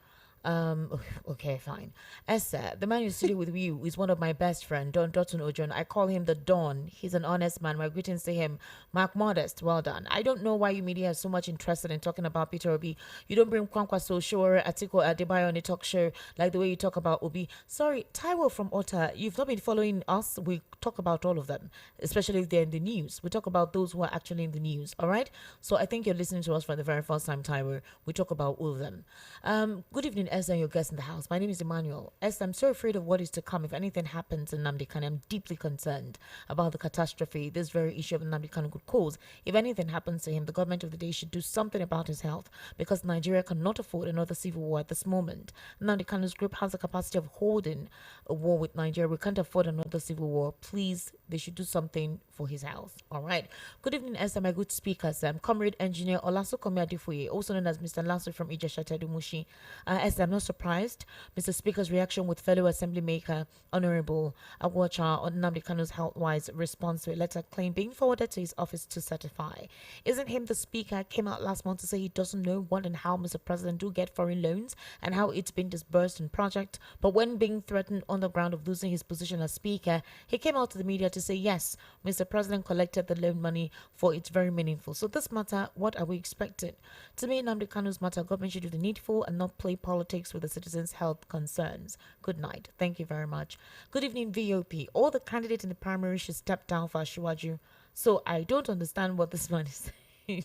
Okay, fine. Esther, the man in the studio with you is one of my best friends, Don Dotun Ojon. I call him the Don. He's an honest man. My greetings to him. Mark Modest, well done. I don't know why you media is so much interested in talking about Peter Obi. You don't bring Kwankwa Soshore, Atiko Adebayo on the talk show like the way you talk about Obi. Sorry, Taiwo from Otta, you've not been following us. We talk about all of them, especially if they're in the news. We talk about those who are actually in the news, all right? So I think you're listening to us for the very first time, Taiwo. We talk about all of them. Good evening, Esther, and your guest in the house. My name is Emmanuel. Esther, I'm so afraid of what is to come if anything happens in Nnamdi Kanu. I'm deeply concerned about the catastrophe this very issue of Nnamdi Kanu could cause. If anything happens to him, the government of the day should do something about his health because Nigeria cannot afford another civil war at this moment. Nnamdi Kanu's group has the capacity of holding a war with Nigeria. We can't afford another civil war. Please, they should do something for his health. All right. Good evening, Esther, my good speakers. Comrade Engineer Olaso Komiadifuye, also known as Mr. Lasso from Ijeshata Dumushi. Esther, I'm not surprised. Mr. Speaker's reaction with fellow Assembly Maker Honorable Agwacha on Nnamdi Kanu's health-wise response to a letter claim being forwarded to his office to certify. Isn't him the Speaker came out last month to say he doesn't know what and how Mr. President do get foreign loans and how it's been disbursed in project, but when being threatened on the ground of losing his position as Speaker, he came out to the media to say yes, Mr. President collected the loan money for it's very meaningful. So this matter, what are we expecting? To me, Nnamdi Kanu's matter, government should do the needful and not play politics with the citizens' health concerns. Good night. Thank you very much. Good evening, VOP. All the candidates in the primary should step down for Ashiwaju. So I don't understand what this man is saying.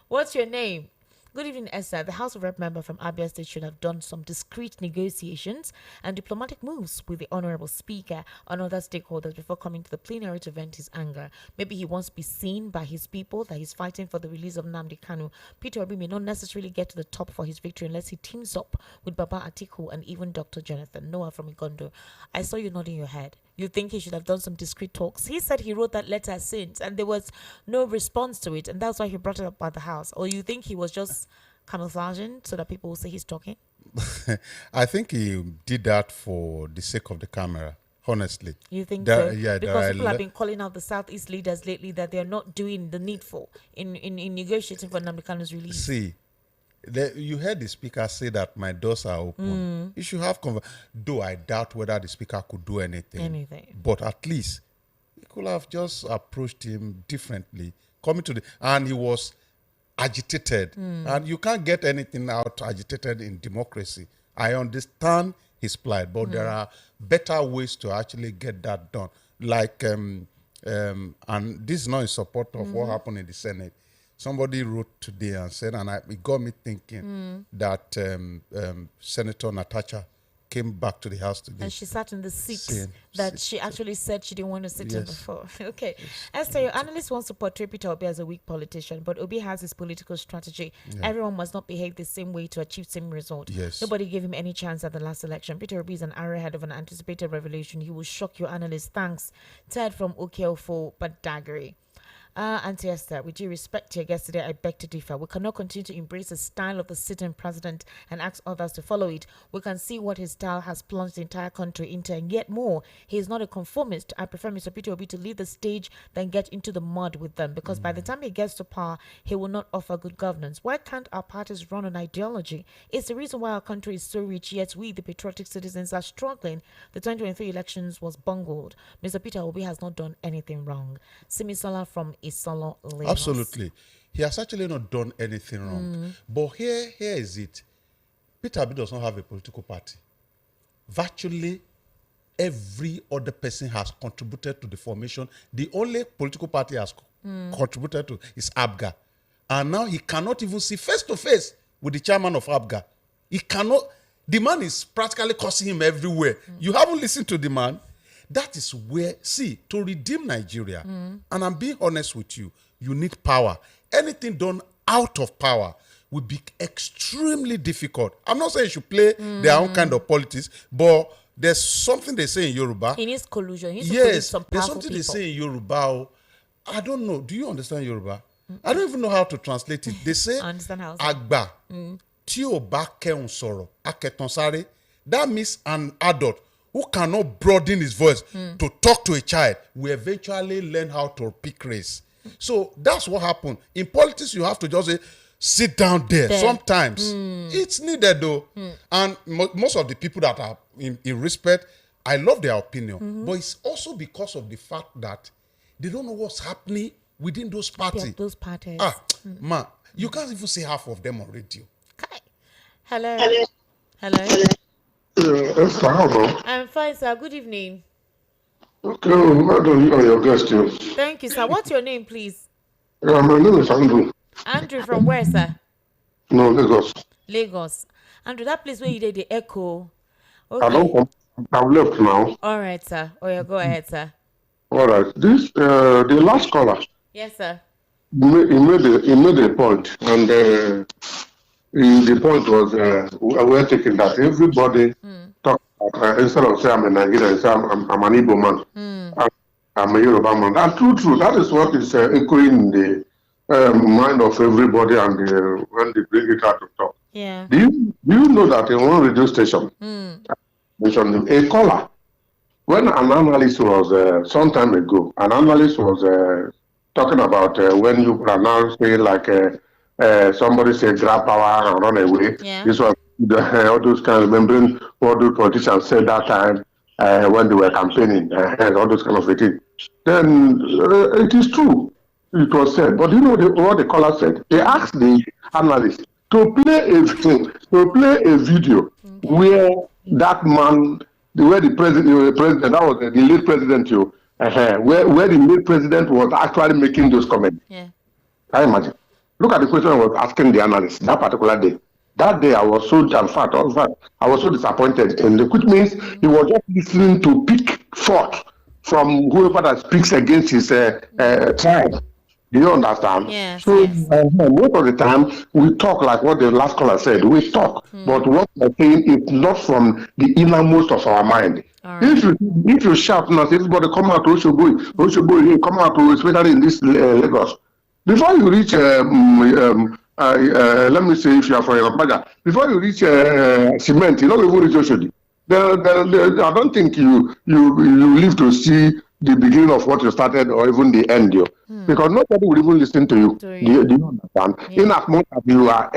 What's your name? Good evening, Esther. The House of Rep member from Abia State should have done some discreet negotiations and diplomatic moves with the Honorable Speaker and other stakeholders before coming to the plenary to vent his anger. Maybe he wants to be seen by his people that he's fighting for the release of Nnamdi Kanu. Peter Obi may not necessarily get to the top for his victory unless he teams up with Baba Atiku and even Dr. Jonathan Noah from Igondo. I saw you nodding your head. You think he should have done some discreet talks? He said he wrote that letter since, and there was no response to it, and that's why he brought it up at the House. Or you think he was just camouflaging so that people will say he's talking? I think he did that for the sake of the camera, honestly. You think so? Yeah, because people have been calling out the Southeast leaders lately that they're not doing the needful in negotiating for Nnamdi Kanu's release. See, you heard the speaker say that my doors are open. You should have though I doubt whether the speaker could do anything. But at least he could have just approached him differently. And he was agitated. And you can't get anything out agitated in democracy. I understand his plight, but there are better ways to actually get that done. Like, and this is not in support of what happened in the Senate. Somebody wrote today and said, and it got me thinking that Senator Natasha came back to the House today. And she sat in the seat that she actually said she didn't want to sit in before. Okay. Esther, your analyst wants to portray Peter Obi as a weak politician, but Obi has his political strategy. Everyone must not behave the same way to achieve same result. Nobody gave him any chance at the last election. Peter Obi is an arrowhead of an anticipated revolution. He will shock your analyst. Thanks. Ted from Okeofo Badagry. Auntie Esther, with due respect to your guest today, I beg to differ. We cannot continue to embrace the style of the sitting president and ask others to follow it. We can see what his style has plunged the entire country into, and yet more. He is not a conformist. I prefer Mr. Peter Obi to leave the stage than get into the mud with them, because by the time he gets to power, he will not offer good governance. Why can't our parties run on ideology? It's the reason why our country is so rich, yet we, the patriotic citizens, are struggling. The 2023 elections was bungled. Mr. Peter Obi has not done anything wrong. Simisola from Isolo, Lagos. Absolutely. He has actually not done anything wrong. But here is it. Peter Obi does not have a political party. Virtually every other person has contributed to the formation. The only political party he has contributed to is ABGA. And now he cannot even see face to face with the chairman of ABGA. He cannot. The man is practically cursing him everywhere. You haven't listened to the man. That is where, see, to redeem Nigeria, and I'm being honest with you, you need power. Anything done out of power will be extremely difficult. I'm not saying you should play their own kind of politics, but there's something they say in Yoruba. He needs collusion. He needs to collude some there's powerful something people. they say in Yoruba. I don't know. Do you understand Yoruba? I don't even know how to translate it. They say, Agba, tí ò bá kẹ́hùn sọ̀rọ̀, akẹ́tàn sáré. That means an adult who cannot broaden his voice to talk to a child will eventually learn how to pick race. So that's what happened. In politics, you have to just say, sit down there. Sometimes it's needed though. And most of the people that are in respect, I love their opinion. But it's also because of the fact that they don't know what's happening within those parties. Those parties. Man, you can't even see half of them on radio. Okay. Hello. I'm fine, sir. Good evening. Okay, well done, you and your guest here. Thank you, sir. What's your name, please? My name is Andrew. Andrew from where, sir? No, Lagos. Lagos. Andrew, that place where you did the echo. Okay. I don't come. I've left now. All right, sir. Oh, yeah, go ahead, sir. All right. This, the last caller. Yes, sir. He made a point, and the point was we're taking that everybody talk instead of saying I'm a Nigerian, say I'm an Igbo man, I'm a Yoruba man. And true, that is what is echoing in the mind of everybody, and when they bring it out to talk. Yeah. Do you know that in one radio station, mentioned a caller, when an analyst was some time ago, an analyst was talking about when you are now saying like somebody said grab power and run away. Yeah. This was all those kind of remembering what the politicians said that time when they were campaigning and all those kind of things. Then it is true. It was said, but you know what the caller said? They asked the analyst to play a video where that man, where the president, that was the late president, where the late president was actually making those comments. Yeah. Can you imagine? Look at the question I was asking the analyst that particular day. That day I was so I was so disappointed in the, which means he was just listening to pick thought from whoever that speaks against his tribe. Do you understand? Yes, So yes. most of the time we talk like what the last caller said. We talk, but what we're saying is not from the innermost of our mind. If you shout now, everybody come out to Oshobo, come out to, especially in this Lagos. Before you reach, let me say, if you are from Yoruba, before you reach cement, you don't even reach Oshodi. I don't think you live to see the beginning of what you started or even the end, because nobody will even listen to you. Do you understand? Yeah. In as much as you are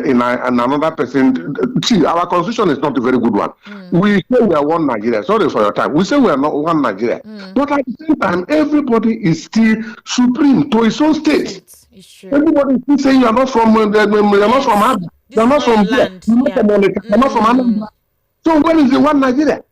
in another person, see, our constitution is not a very good one. We say we are one Nigeria. Sorry for your time. We say we are not one Nigeria, but at the same time, everybody is still supreme to his own state. It's true. Everybody is still saying you are not from you're not from Abia, you're not from here, you're not from Olayinka, you're not from Anambra. So where is the one Nigeria?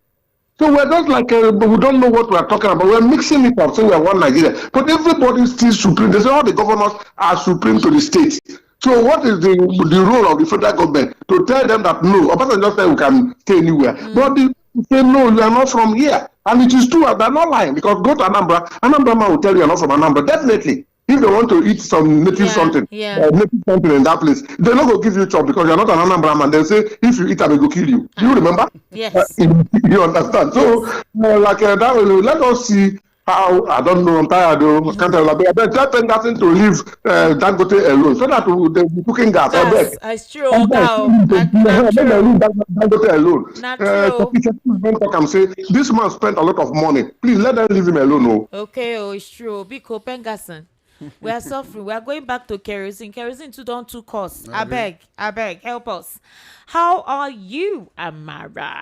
So we're just like, we don't know what we're talking about. We're mixing it up, saying we're one Nigeria. But everybody is still supreme. They say all the governors are supreme to the states. So what is the role of the federal government? To tell them that no, a person just say we can stay anywhere. But they say no, you are not from here. And it is true, they're not lying, because go to Anambra man will tell you you're not from Anambra, definitely. If they want to eat some native something in that place, they're not going to give you chop because you're not an Anambra man. They'll say, if you eat, I will go kill you. Do you remember? Yes. You understand? So, let us see how, I don't know, I'm tired though, I can't tell you, but tell Pengassin to leave Dangote alone so that they'll be cooking gas. It's true, Dangote alone. Not true. I'm saying, this man spent a lot of money. Please let them leave him alone. Okay, it's true. Biko Pengassin. We are suffering. We are going back to kerosene. Kerosene too don't too cost. I beg, help us. How are you, Amara?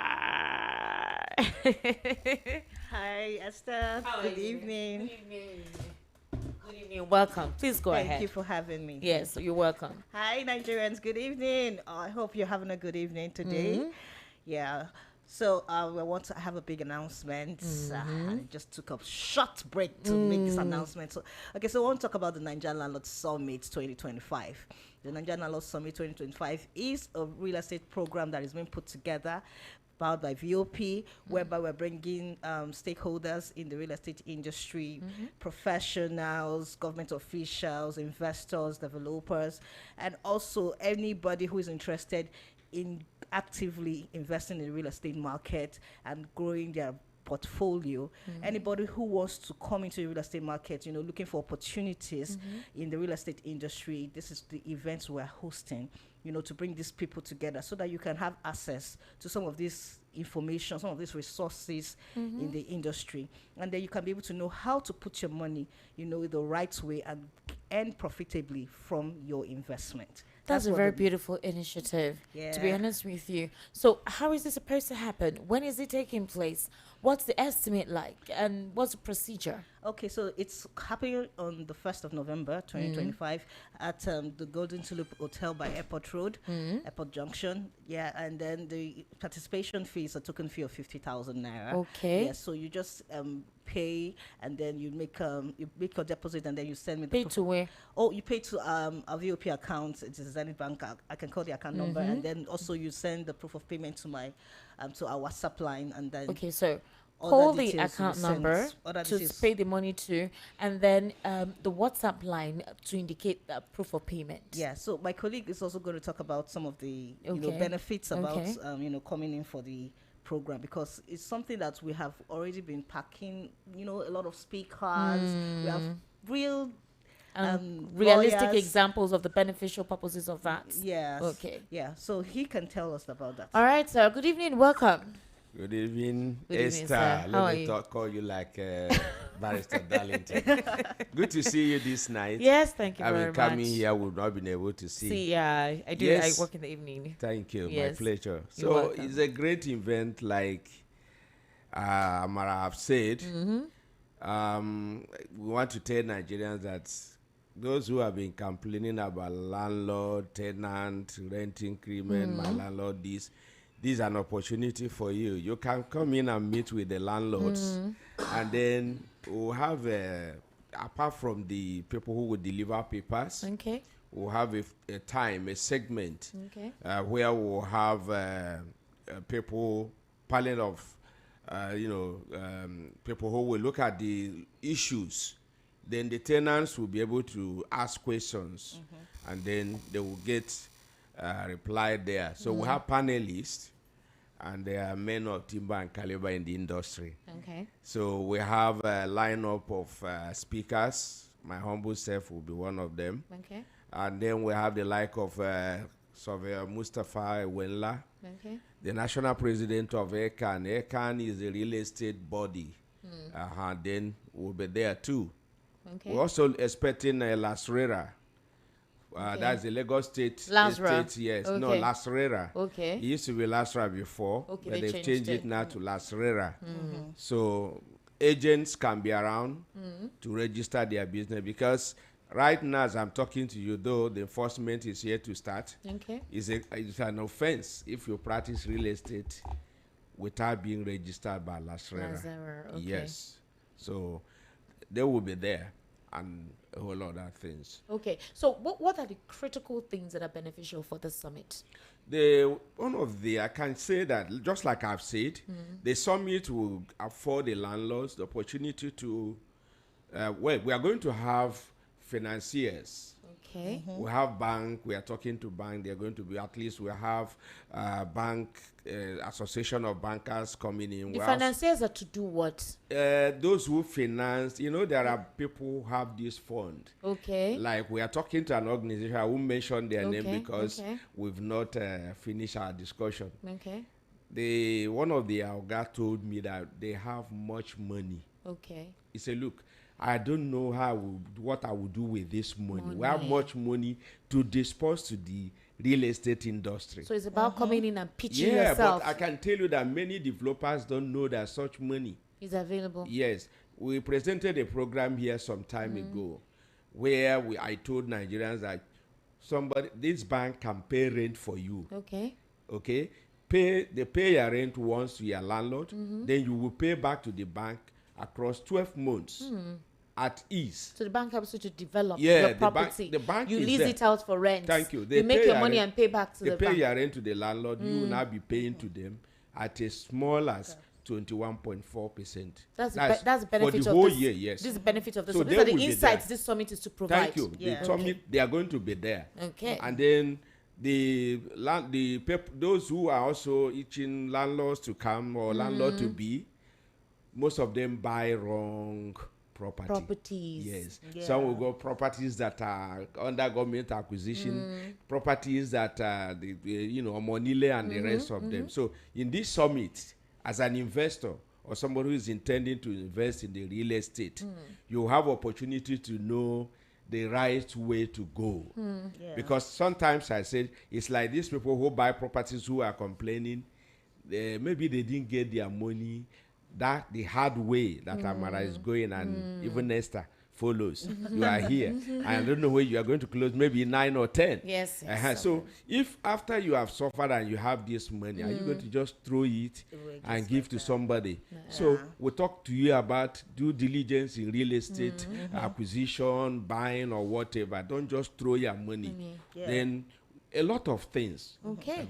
Hi, Esther. Good evening. Good evening. Welcome. Please go ahead. Thank you for having me. Yes, you're welcome. Hi, Nigerians. Good evening. I hope you're having a good evening today. Yeah. So we want to have a big announcement. I just took a short break to make this announcement. So I want to talk about the Nigerian Landlord Summit 2025. The Nigerian Landlord Summit 2025 is a real estate program that is being put together, powered by VOP, whereby we're bringing stakeholders in the real estate industry, professionals, government officials, investors, developers, and also anybody who is interested in actively investing in the real estate market and growing their portfolio. Anybody who wants to come into the real estate market, looking for opportunities in the real estate industry, this is the events we're hosting, to bring these people together so that you can have access to some of this information, some of these resources in the industry. And then you can be able to know how to put your money, the right way and earn profitably from your investment. That's a very beautiful initiative, to be honest with you. So how is this supposed to happen? When is it taking place? What's the estimate like? And what's the procedure? Okay, so it's happening on the 1st of November, 2025 at the Golden Tulip Hotel by Airport Road, Airport Junction. Yeah, and then the participation fee is a token fee of 50,000 naira. Okay. Yeah, so you just pay, and then you make your deposit, and then you send me the pay to where? Oh, you pay to a VOP account. It is Zenith Bank. I can call the account number, and then also you send the proof of payment to my to our WhatsApp line, and then so call the account number to pay the money to, and then the WhatsApp line to indicate the proof of payment. Yeah, so my colleague is also going to talk about some of the benefits about coming in for the program, because it's something that we have already been packing, a lot of speakers. We have real realistic lawyers. Examples of the beneficial purposes of that. Yes. Okay. Yeah, so he can tell us about that. All right, sir. Good evening. Welcome. Good evening, Esther. Let me call you like Barrister Darlington. Good to see you this night. Yes, thank you very much. Coming here, we've not been able to see. Yeah, I do. Yes. I work in the evening. Thank you. Yes. My pleasure. You're so welcome. It's a great event, like Amara have said. We want to tell Nigerians that those who have been complaining about landlord, tenant, rent increment, my landlord, this is an opportunity for you. You can come in and meet with the landlords, and then we'll have, apart from the people who will deliver papers, we'll have a time, a segment, where we'll have people, panel of, people who will look at the issues. Then the tenants will be able to ask questions, and then they will get reply there. So we have panelists, and there are men of timber and caliber in the industry. Okay. So we have a lineup of speakers. My humble self will be one of them. Okay. And then we have the like of Surveyor Mustafa Wenla, the national president of ECAN. ECAN is a real estate body. Then we'll be there too. Okay. We're also expecting Lere. That's the Lagos State estate, yes. Okay. No, Lere. Okay. It used to be Lere before, Okay, but they've changed it now to Lere. So agents can be around to register their business, because right now, as I'm talking to you, though the enforcement is here to start, it's an offense if you practice real estate without being registered by Lere. Okay. Yes. So they will be there, and a whole lot of things. Okay, so what are the critical things that are beneficial for the summit? I can say that, just like I've said, the summit will afford the landlords the opportunity to, we are going to have financiers. Okay. We have bank. We are talking to bank. They're going to be, at least we have bank association of bankers coming in. The financiers are to do what? Those who finance. There are people who have this fund. Okay. Like, we are talking to an organization. I won't mention their name because we've not finished our discussion. Okay. One of the Alga told me that they have much money. Okay. He said, look, I don't know what I will do with this money. We have much money to dispose to the real estate industry. So it's about coming in and pitching yourself. But I can tell you that many developers don't know that such money is available. Yes. We presented a program here some time ago where I told Nigerians that this bank can pay rent for you. Okay. Okay? They pay your rent once to your landlord, then you will pay back to the bank across 12 months at ease. So the bank helps you to develop your property. The bank you is lease there. it out for rent. Thank you. You make your money and pay back to the bank. They pay your rent to the landlord. You will now be paying to them at as small as 21.4%. That's the benefit for the of whole this, year. Yes. This is the benefit of this. So these are the will insights this summit is to provide. Thank you. Yeah. The summit, they are going to be there. Okay. And then those who are also itching landlords to come or landlord to be, most of them buy wrong properties. Yes. Yeah. Some will go properties that are under government acquisition, properties that are Monile and the rest of them. So in this summit, as an investor or somebody who is intending to invest in the real estate, you have opportunity to know the right way to go. Because sometimes I said it's like these people who buy properties who are complaining, maybe they didn't get their money the hard way that Amara is going, and even Esther follows. You are here, and I don't know where you are going to close, maybe 9 or 10. Yes. So if after you have suffered and you have this money, are you going to just throw it and give to somebody? So we'll talk to you about due diligence in real estate, acquisition, buying, or whatever. Don't just throw your money. Then a lot of things. Okay.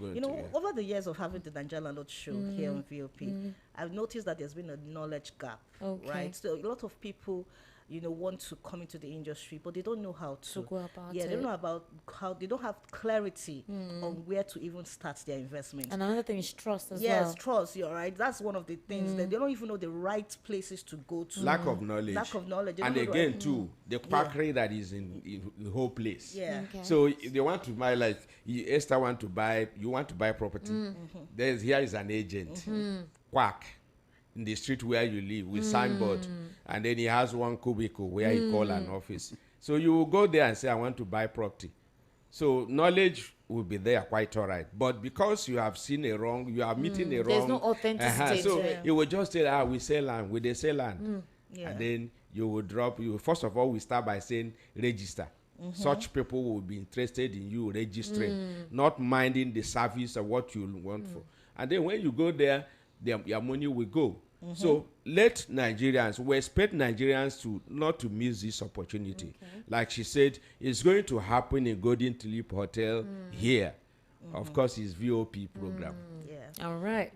Over the years of having the Nigerian Landlord Show here on VOP, I've noticed that there's been a knowledge gap, right? So a lot of people, want to come into the industry, but they don't know how to go about it. They don't know about how, they don't have clarity on where to even start their investment. And another thing is trust as well. Yes, trust, you're right. That's one of the things that they don't even know the right places to go to. Lack of knowledge. And again, too, the quackery that is in the whole place. Yeah. Okay. So if they want to buy, like Esther you want to buy property, here is an agent, quack, in the street where you live with signboard, and then he has one cubicle where he call an office. So you will go there and say, I want to buy property. So knowledge will be there quite all right. But because you have seen a wrong, you are meeting a wrong. There's no authenticity. So it will just say, we sell land, they sell land. And then you will drop, first of all, we start by saying register. Such people will be interested in you registering, not minding the service of what you want for. And then when you go there, your money will go. So let Nigerians, we expect Nigerians to not to miss this opportunity. Like she said, it's going to happen in Golden Tulip Hotel here. Of course, it's VOP program. Yeah. All right.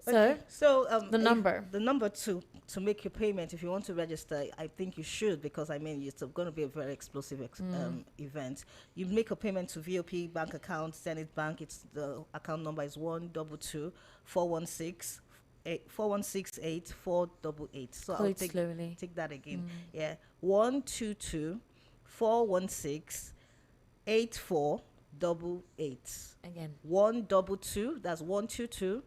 Okay. So the number. The number to make your payment, if you want to register, I think you should, because I mean it's going to be a very explosive event. You make a payment to VOP bank account, Zenith Bank. It's the account number is 122 416 4168 So I'll take that again. Yeah, 122 416 8488. Again, 122. That's 122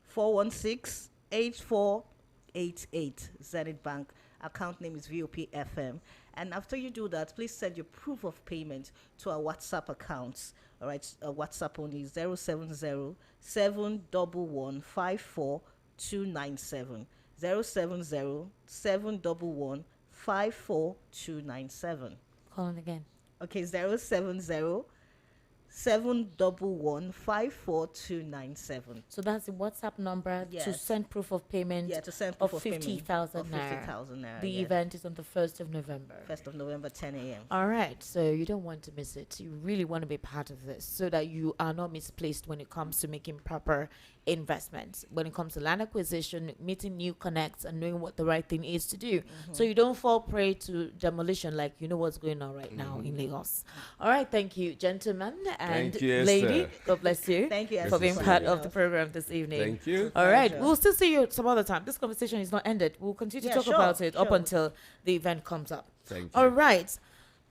416 8488. Zenith Bank. Account name is VOP FM. And after you do that, please send your proof of payment to our WhatsApp accounts. All right, WhatsApp only 070 711 54297. 070 711 54297. Call on again. Okay, 070 711 54297. So that's the WhatsApp number to send proof of payment. Yeah, to send proof of 50,000 naira. 50,000 naira. The event is on the 1st of November. 1st of November, 10 a.m. All right. So you don't want to miss it. You really want to be part of this so that you are not misplaced when it comes to making proper investments, when it comes to land acquisition, meeting new connects, and knowing what the right thing is to do. So you don't fall prey to demolition like you know what's going on right now in Lagos. All right. Thank you, gentlemen and lady. God bless you. Thank you for being part of the program this evening. Thank you. All right. We'll still see you some other time. This conversation is not ended. We'll continue to talk about it up until the event comes up. Thank you. All right.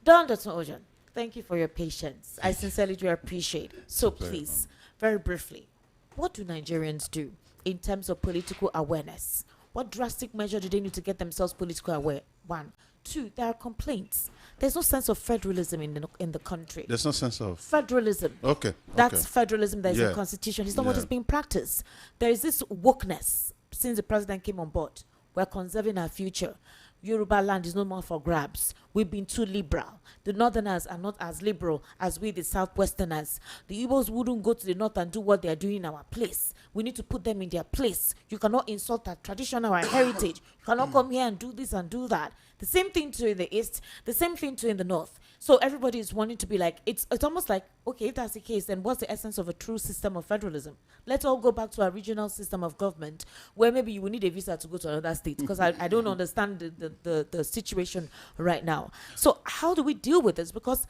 Don Dr. Ojan, thank you for your patience. I sincerely do appreciate it. So please, very briefly, what do Nigerians do in terms of political awareness? What drastic measure do they need to get themselves politically aware? 1. 2, there are complaints. There's no sense of federalism in the country. There's no sense of federalism. Okay. That's federalism. There's a constitution. It's not what is being practiced. There is this wokeness since the president came on board. We're conserving our future. Yoruba land is no more for grabs. We've been too liberal. The northerners are not as liberal as we, the southwesterners. The Igbos wouldn't go to the north and do what they are doing in our place. We need to put them in their place. You cannot insult our tradition, our heritage. You cannot come here and do this and do that. The same thing too in the east, the same thing too in the north. So everybody is wanting to be like, it's almost like, okay, if that's the case, then what's the essence of a true system of federalism? Let's all go back to our regional system of government, where maybe you will need a visa to go to another state, because I don't understand the situation right now. So how do we deal with this? Because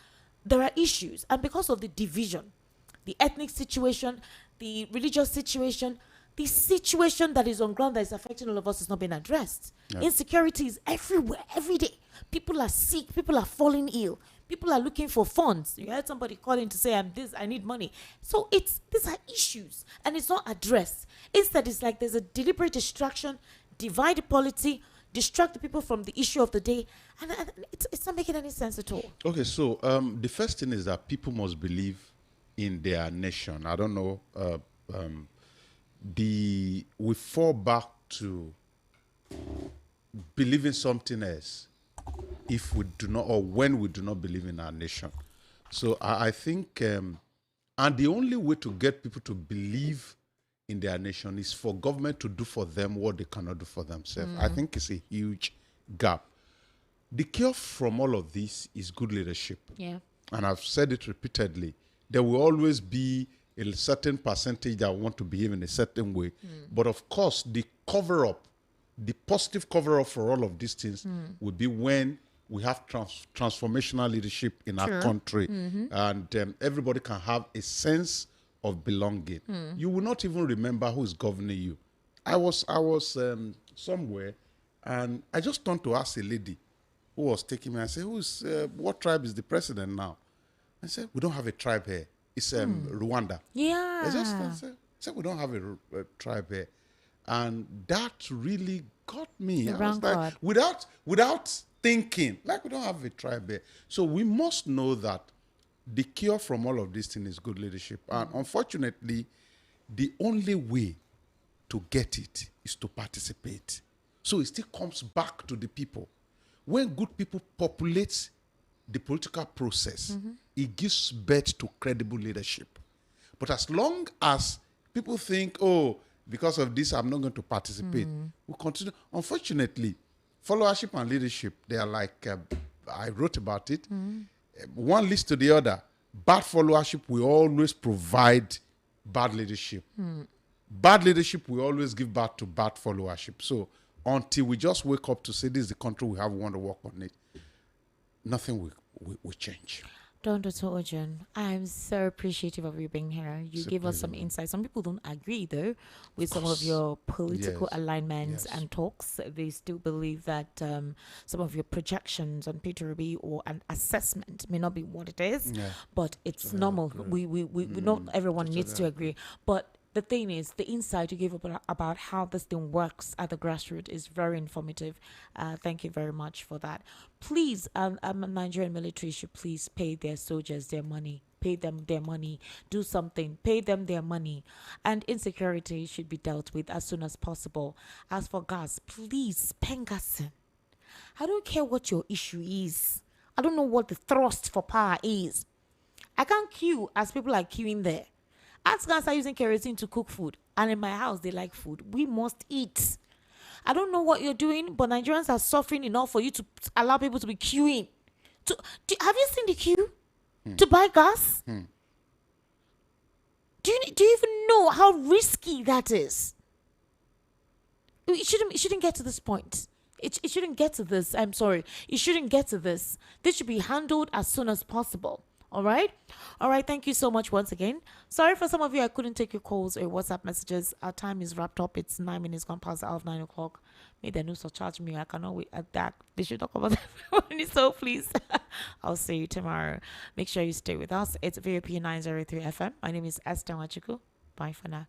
there are issues, and because of the division, the ethnic situation, the religious situation, the situation that is on ground that is affecting all of us is not being addressed. Insecurity is everywhere, every day. People are sick, people are falling ill, people are looking for funds. You heard somebody calling to say, I need money. So these are issues, and it's not addressed. Instead, it's like there's a deliberate distraction, divide the polity, distract the people from the issue of the day, and it's not making any sense at all. Okay, so the first thing is that people must believe in their nation. I don't know, we fall back to believing something else if we do not, or when we do not believe in our nation. So I think, and the only way to get people to believe in their nation is for government to do for them what they cannot do for themselves. I think it's a huge gap. The cure from all of this is good leadership. Yeah. And I've said it repeatedly. There will always be a certain percentage that want to behave in a certain way. But of course, the cover-up, the positive cover-up for all of these things would be when we have transformational leadership in our country. And everybody can have a sense of belonging. You will not even remember who is governing you. I was somewhere, and I just turned to ask a lady who was taking me. I said, what tribe is the president now? I said, we don't have a tribe here. It's Rwanda. Yeah. I said, we don't have a tribe here. And that really got me. I was like, without thinking, like, we don't have a tribe here. So we must know that the cure from all of this thing is good leadership. And unfortunately, the only way to get it is to participate. So it still comes back to the people. When good people populate the political process, it gives birth to credible leadership. But as long as people think, because of this, I'm not going to participate. We continue. Unfortunately, followership and leadership, they are like, I wrote about it. One leads to the other. Bad followership will always provide bad leadership. Bad leadership will always give birth to bad followership. So until we just wake up to say this is the country we have, we want to work on it, nothing will change. Dr. Ojen, I'm so appreciative of you being here. You gave us some insight. Some people don't agree, though, with some of your political alignments and talks. They still believe that some of your projections on P2B or an assessment may not be what it is, but it's normal. We not everyone needs to agree. But the thing is, the insight you gave about how this thing works at the grassroots is very informative. Thank you very much for that. Please, Nigerian military should please pay their soldiers their money. Pay them their money. Do something. Pay them their money. And insecurity should be dealt with as soon as possible. As for gas, please, Pengasin. I don't care what your issue is. I don't know what the thrust for power is. I can't queue as people are queuing there. Afghans are using kerosene to cook food, and in my house they like food. We must eat. I don't know what you're doing, but Nigerians are suffering enough for you to allow people to be queuing. Have you seen the queue to buy gas? Do you even know how risky that is? It shouldn't get to this point. It shouldn't get to this. I'm sorry. It shouldn't get to this. This should be handled as soon as possible. All right. Thank you so much once again. Sorry for some of you I couldn't take your calls or WhatsApp messages. Our time is wrapped up. It's 9 minutes gone past the hour of 9 o'clock. May they no surcharge me. I cannot wait at that. They should talk about that. So please, I'll see you tomorrow. Make sure you stay with us. It's VOP 903 FM. My name is Esther Wachuku. Bye for now.